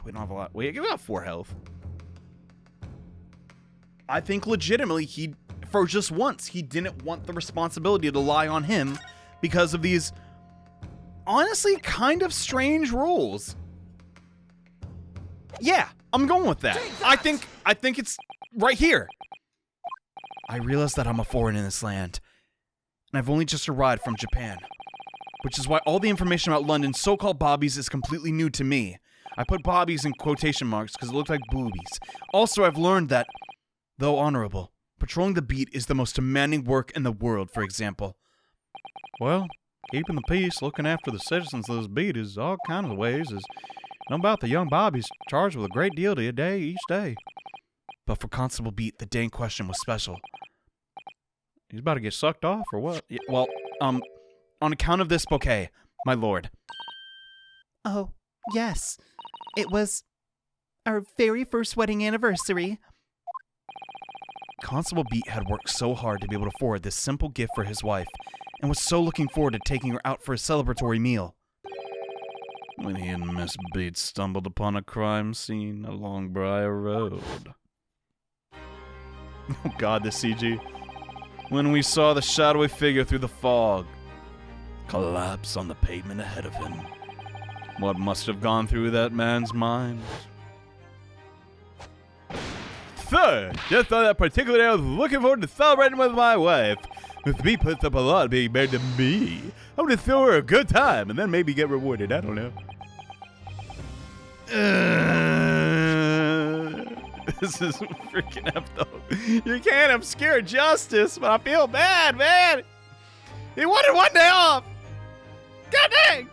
We don't have a lot. Wait, give out 4 health. I think legitimately for just once, he didn't want the responsibility to lie on him because of these, honestly, kind of strange rules. Yeah, I'm going with that. I think it's right here. I realize that I'm a foreigner in this land, and I've only just arrived from Japan, which is why all the information about London's so-called bobbies is completely new to me. I put bobbies in quotation marks because it looked like boobies. Also, I've learned that, though honorable, patrolling the beat is the most demanding work in the world, for example. Well, keeping the peace, looking after the citizens of this beat is all kinds of ways, is no about the young bobbies charged with a great deal to a day each day. But for Constable Beat, the day in question was special. He's about to get sucked off, or what? Yeah, well, on account of this bouquet, my lord. Oh, yes. It was our very first wedding anniversary. Constable Beat had worked so hard to be able to afford this simple gift for his wife, and was so looking forward to taking her out for a celebratory meal. When he and Miss Beat stumbled upon a crime scene along Briar Road. Oh god, this CG. When we saw the shadowy figure through the fog collapse on the pavement ahead of him. What must have gone through that man's mind? Sir, just on that particular day I was looking forward to celebrating with my wife. Miss B puts up a lot being married to me. I want to throw her a good time and then maybe get rewarded. I don't know. This is freaking effed up. You can't obscure justice, but I feel bad, man. He wanted one day off. God dang.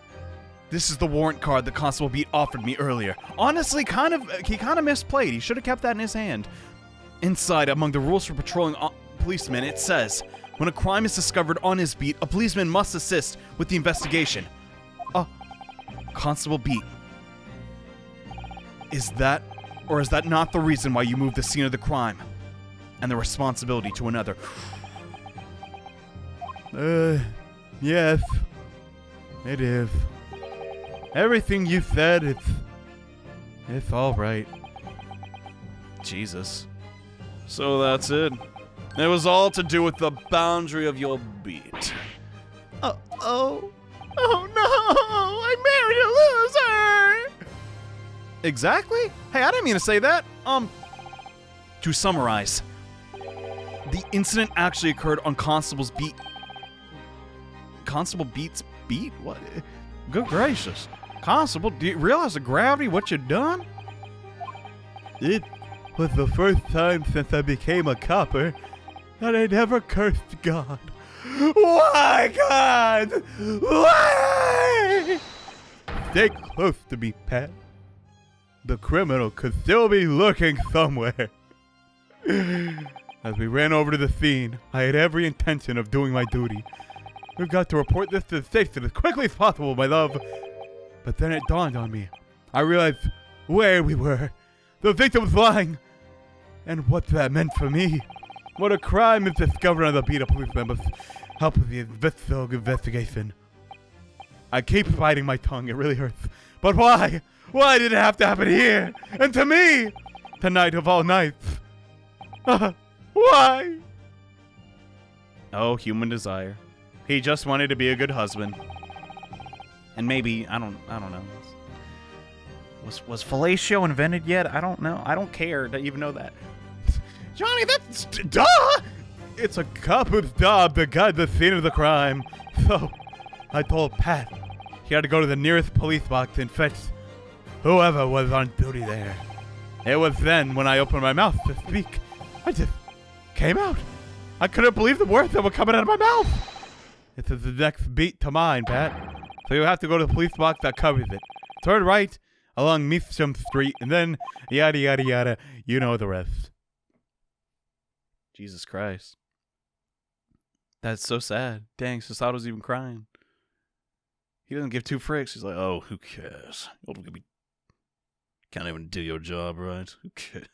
This is the warrant card that Constable Beat offered me earlier. Honestly, he kind of misplayed. He should have kept that in his hand. Inside, among the rules for patrolling policemen, it says, when a crime is discovered on his beat, a policeman must assist with the investigation. Constable Beat. Is that not the reason why you moved the scene of the crime and the responsibility to another? Yes. It is. Everything you said, it's all right. Jesus. So that's it. It was all to do with the boundary of your beat. Oh no! I married a loser! Exactly? Hey, I didn't mean to say that. To summarize, the incident actually occurred on Constable's beat. Constable Beat's beat? What? Good gracious. Constable, do you realize the gravity of what you've done? It was the first time since I became a copper that I never cursed God. Why, God? Why? Stay close to me, Pat. The criminal could still be lurking somewhere. As we ran over to the scene, I had every intention of doing my duty. We've got to report this to the station as quickly as possible, my love. But then it dawned on me. I realized where we were. The victim was lying. And what that meant for me. What a crime if discovered on the beat of policemen with help with the investigation. I keep biting my tongue, it really hurts. But why? Why did it have to happen here? And to me? Tonight of all nights. Why? Oh, human desire. He just wanted to be a good husband. And maybe, I don't know. Was fellatio invented yet? I don't know. I don't care to even know that. Johnny, that's duh! It's a cop with job to guide the scene of the crime. So, I told Pat he had to go to the nearest police box and fetch whoever was on duty there. It was then when I opened my mouth to speak. I just came out. I couldn't believe the words that were coming out of my mouth. This is the next beat to mine, Pat. So you have to go to the police box that covers it. Turn right along Meacham Street, and then yada yada yada. You know the rest. Jesus Christ. That's so sad. Dang, Sasato was even crying. He doesn't give two fricks. He's like, oh, who cares? Can't even do your job right. Who cares?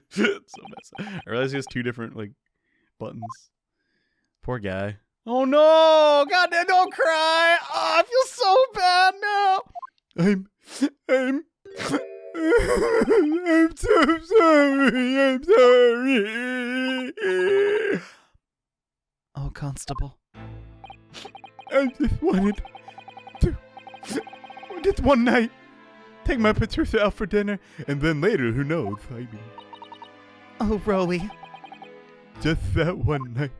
So messed up. I realize he has two different, buttons. Poor guy. Oh no! Goddamn, don't cry! Oh, I feel so bad now! I'm so sorry. I'm sorry. Oh, Constable. I just wanted to, just one night, take my Patricia out for dinner, and then later, who knows? I mean, Oh, Rolly. just that one night.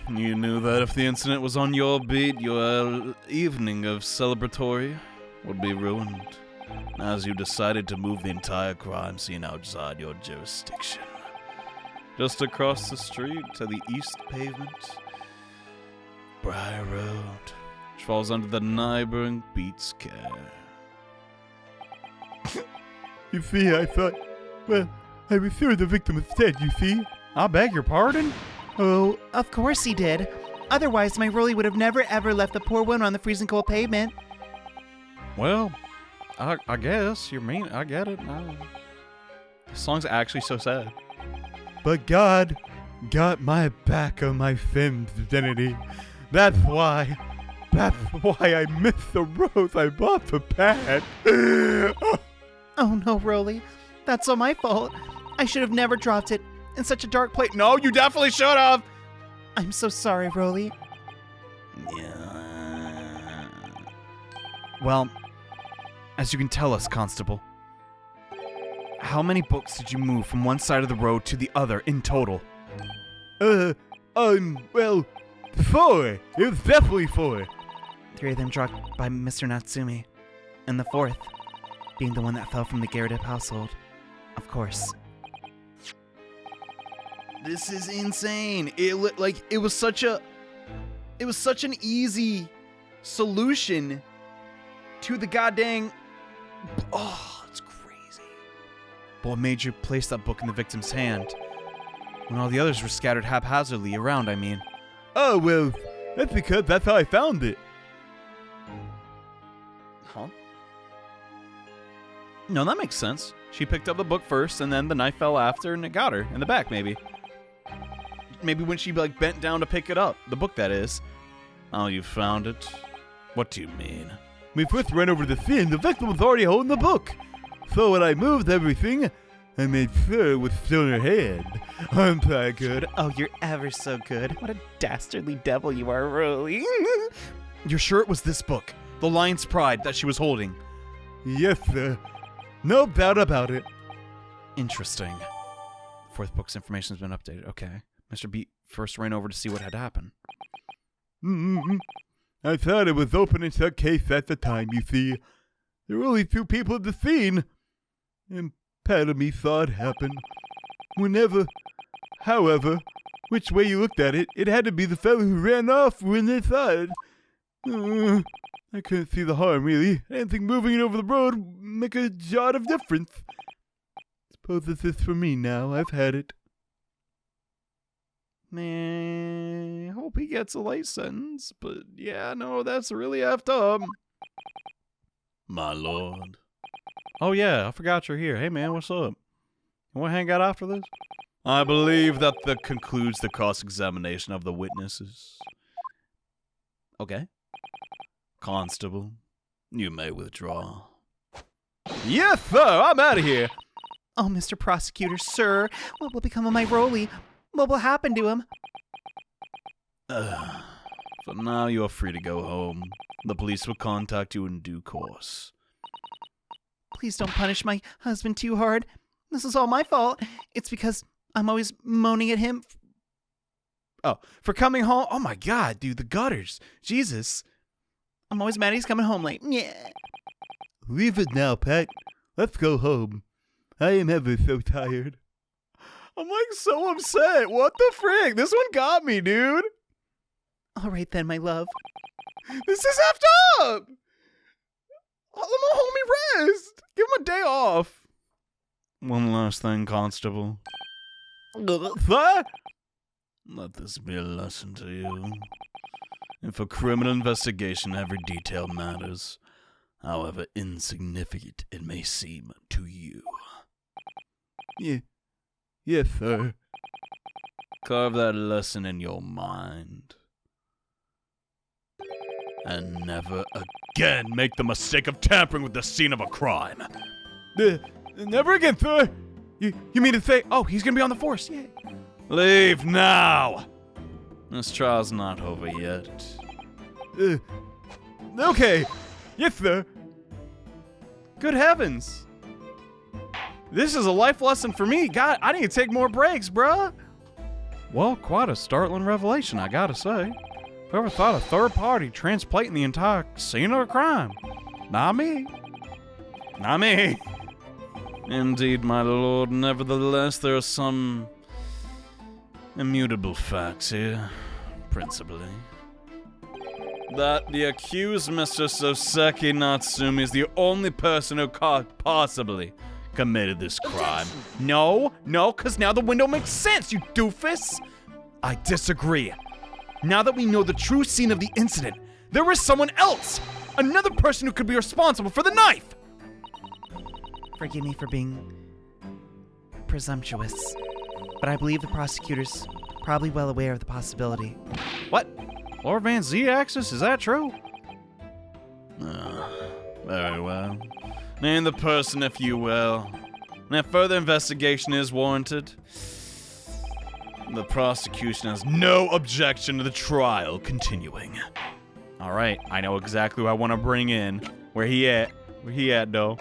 You knew that if the incident was on your beat, your evening of celebratory would be ruined, as you decided to move the entire crime scene outside your jurisdiction. Just across the street to the east pavement, Briar Road, which falls under the neighboring beat's care. You see, I thought, well, I was sure the victim was dead, you see. I beg your pardon? Oh, of course he did. Otherwise, my Rolly would have never ever left the poor woman on the freezing cold pavement. Well, I guess you're mean. I get it. This song's actually so sad. But God got my back on my Sim's identity. That's why I missed the rose I bought for Pat. Oh no, Rolly. That's all my fault. I should have never dropped it in such a dark place. No, you definitely should have. I'm so sorry, Rolly. Yeah. Well, as you can tell us, Constable, how many books did you move from one side of the road to the other in total? Well, 4. It was definitely 4. 3 of them dropped by Mr. Natsumi, and the 4th being the one that fell from the Garrett household. Of course. This is insane. It was such an easy solution to the goddamn. Oh, it's crazy. But what made you place that book in the victim's hand when all the others were scattered haphazardly around? I mean. Oh, well, that's because that's how I found it. Huh? No, that makes sense. She picked up the book first, and then the knife fell after, and it got her in the back, maybe. Maybe when she bent down to pick it up, the book that is. Oh, you found it? What do you mean? We first ran over to the scene. The victim was already holding the book. So when I moved everything, I made sure it was still in her hand. I'm that good. Oh, you're ever so good. What a dastardly devil you are, Rolly. You're sure it was this book, The Lion's Pride, that she was holding? Yes, sir. No doubt about it. Interesting. 4th book's information has been updated. Okay. Mr. Beat first ran over to see what had happened. I thought it was open and shut case at the time, you see. There were only 2 people at the scene. And part of me saw it happen. However, which way you looked at it, it had to be the fellow who ran off when they saw it. I couldn't see the harm, really. I didn't think moving it over the road would make a jot of difference. Suppose this is for me now. I've had it. Man, I hope he gets a light sentence, but yeah, no, that's really effed up. My lord. Oh yeah, I forgot you're here. Hey man, what's up? You want to hang out after this? I believe that concludes the cross-examination of the witnesses. Okay. Constable, you may withdraw. Yes, sir, I'm out of here. Oh, Mr. Prosecutor, sir, what will become of my Rolly? What will happen to him? For now, you are free to go home. The police will contact you in due course. Please don't punish my husband too hard. This is all my fault. It's because I'm always moaning at him. For coming home? Oh my god, dude, the gutters. Jesus. I'm always mad he's coming home late. Yeah. Leave it now, Pat. Let's go home. I am ever so tired. I'm like so upset. What the frick? This one got me, dude. All right then, my love. This is effed up. Let my homie rest. Give him a day off. One last thing, Constable. Let this be a lesson to you. If a criminal investigation, every detail matters, however insignificant it may seem to you. Yes, sir. Carve that lesson in your mind. And never again make the mistake of tampering with the scene of a crime. Never again, sir. You mean to say, oh, he's gonna be on the force, yay. Leave now! This trial's not over yet. Okay. Yes, sir. Good heavens. This is a life lesson for me. God, I need to take more breaks, bruh. Well, quite a startling revelation, I gotta say. Whoever thought a third party translating the entire scene of a crime? Not me. Not me. Indeed, my lord. Nevertheless, there are some immutable facts here. Principally, that the accused Mr. Soseki Natsumi is the only person who possibly committed this crime. No, because now the window makes sense, you doofus. I disagree. Now that we know the true scene of the incident, there is someone else! Another person who could be responsible for the knife! Forgive me for being presumptuous, but I believe the prosecutor's probably well aware of the possibility. What? Lord Van Z-axis? Is that true? Very well. Name the person if you will. And if further investigation is warranted, the prosecution has no objection to the trial continuing. Alright, I know exactly who I want to bring in. Where he at? Where he at, though?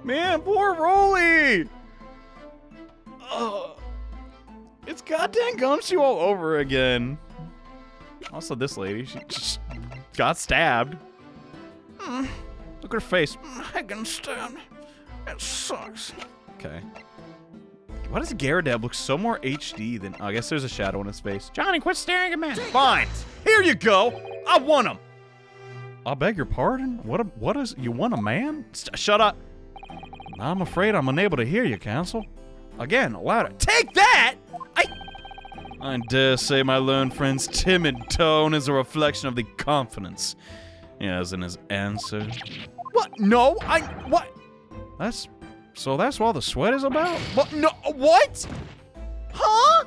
Man, poor Rolly! It's goddamn Gumshoe all over again. Also, this lady, she just got stabbed. Look at her face. I got stabbed. It sucks. Okay. Why does Garadeb look so more HD than... I guess there's a shadow on his face. Johnny, quit staring at me. Fine. Here you go. I want him. I beg your pardon? What is... You want a man? Shut up. I'm afraid I'm unable to hear you, counsel. Again, louder. Take that! I dare say my learned friend's timid tone is a reflection of the confidence he has in his answer. What? No, what? That's all the sweat is about? What? No, what? Huh?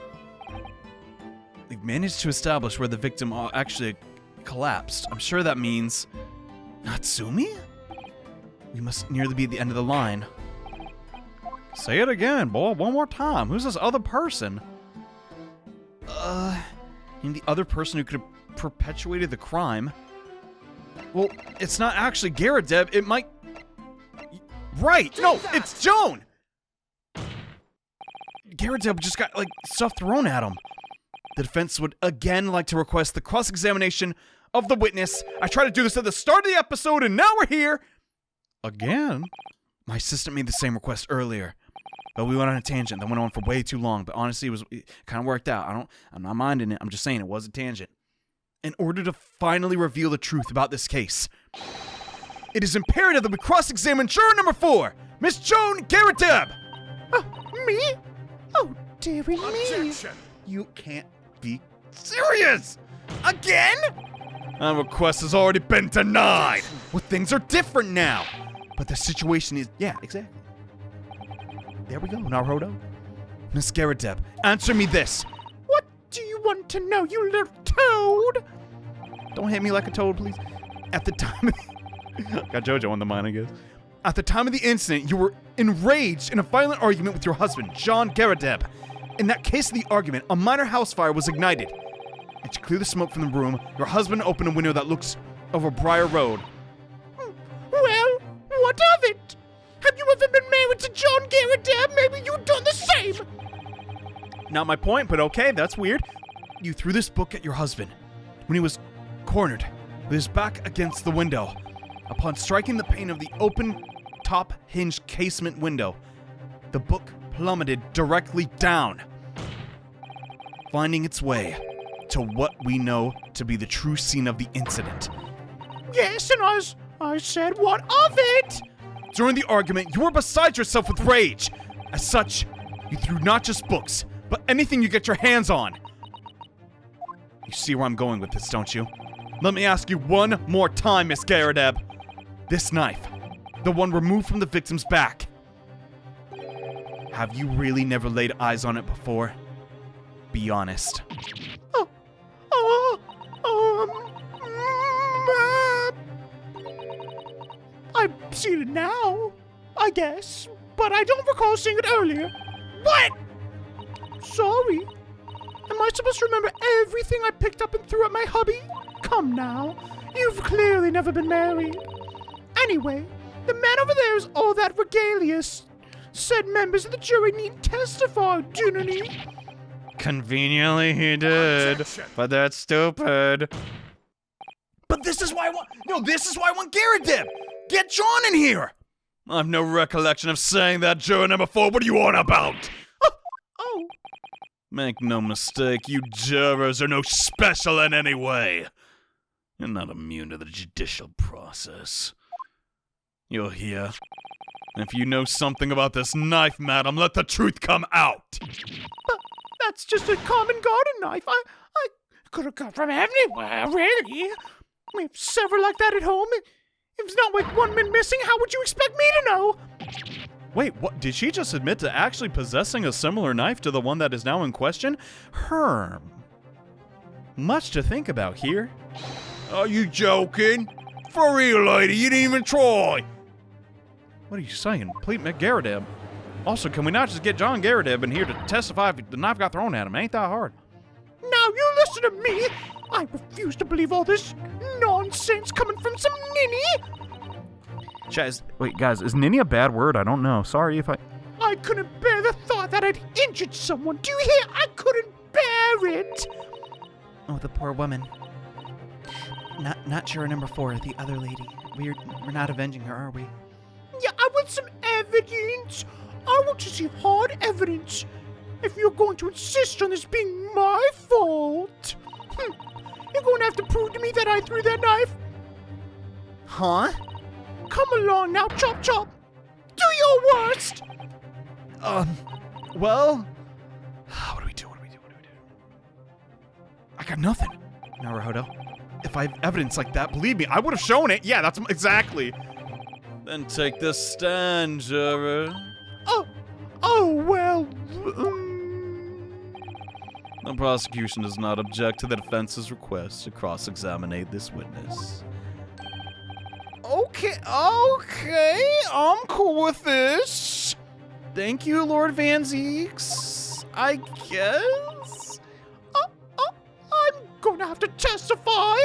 They've managed to establish where the victim actually collapsed. I'm sure that means... Natsumi? We must nearly be at the end of the line. Say it again, boy, one more time. Who's this other person? And the other person who could have perpetuated the crime. Well, it's not actually Garadeb. It might... Right! No, it's Joan! Garadeb just got, stuff thrown at him. The defense would again like to request the cross-examination of the witness. I tried to do this at the start of the episode, and now we're here! Again? My assistant made the same request earlier. But we went on a tangent that went on for way too long, but honestly, it kind of worked out. I'm not minding it. I'm just saying it was a tangent. In order to finally reveal the truth about this case, it is imperative that we cross-examine juror number 4, Miss Joan Garadeb. Me? Oh, dearie me. You can't be serious? Again? That request has already been denied. Well, things are different now. But the situation is, yeah, exactly. There we go, Naruto. Miss Garadeb, answer me this. What do you want to know, you little toad? Don't hit me like a toad, please. At the time of got JoJo on the mind, I guess. At the time of the incident, you were enraged in a violent argument with your husband, John Garadeb. In that case of the argument, a minor house fire was ignited. And to clear the smoke from the room, your husband opened a window that looks over Briar Road. Well, what of it? Have you ever been married to John Garadeb? Maybe you've done the same. Not my point, but okay, that's weird. You threw this book at your husband when he was cornered with his back against the window. Upon striking the pane of the open top hinged casement window, the book plummeted directly down, finding its way to what we know to be the true scene of the incident. Yes, and as I said, what of it? During the argument, you were beside yourself with rage. As such, you threw not just books, but anything you get your hands on. You see where I'm going with this, don't you? Let me ask you one more time, Miss Garadeb. This knife, the one removed from the victim's back, have you really never laid eyes on it before? Be honest. I've seen it now, I guess, but I don't recall seeing it earlier. What? Sorry. Am I supposed to remember everything I picked up and threw at my hubby? Come now, you've clearly never been married. Anyway, the man over there is all that regalia. Said members of the jury need testify, didn't he? Conveniently he did, but that's stupid. But this is why this is why I want Garadeb! Get John in here! I've no recollection of saying that, juror number 4. What are you on about? Oh. Make no mistake, you jurors are no special in any way. You're not immune to the judicial process. You're here. And if you know something about this knife, madam, let the truth come out. But that's just a common garden knife. I could have got from anywhere, really. We have several like that at home. If it's not like one been missing, how would you expect me to know? Wait, what? Did she just admit to actually possessing a similar knife to the one that is now in question? Herm. Much to think about here. Are you joking? For real, lady, you didn't even try. What are you saying? Please, Garadeb. Also, can we not just get John Garadeb in here to testify if the knife got thrown at him? Ain't that hard. Now you listen to me. I refuse to believe all this nonsense coming from some ninny. Wait, guys, is ninny a bad word? I don't know. Sorry if I couldn't bear the thought that I'd injured someone. Do you hear? I couldn't bear it. Oh, the poor woman. Not juror number 4, the other lady. We're not avenging her, are we? Yeah, I want some evidence. I want to see hard evidence. If you're going to insist on this being my fault, you're going to have to prove to me that I threw that knife. Huh? Come along now, chop chop. Do your worst. Well, what do we do? I got nothing. Naruto. If I have evidence like that, believe me, I would have shown it. Yeah, that's exactly. Then take this stand, juror. Well. The prosecution does not object to the defense's request to cross-examine this witness. Okay, I'm cool with this. Thank you, Lord Van Zeeks. I guess. I'm gonna have to testify.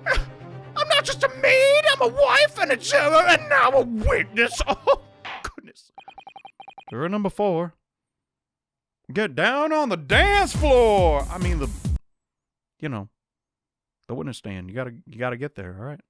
I'm not just a maid, I'm a wife and a juror and now a witness. Oh, goodness. Juror number 4. Get down on the dance floor. I mean, the witness stand. You gotta get there, all right?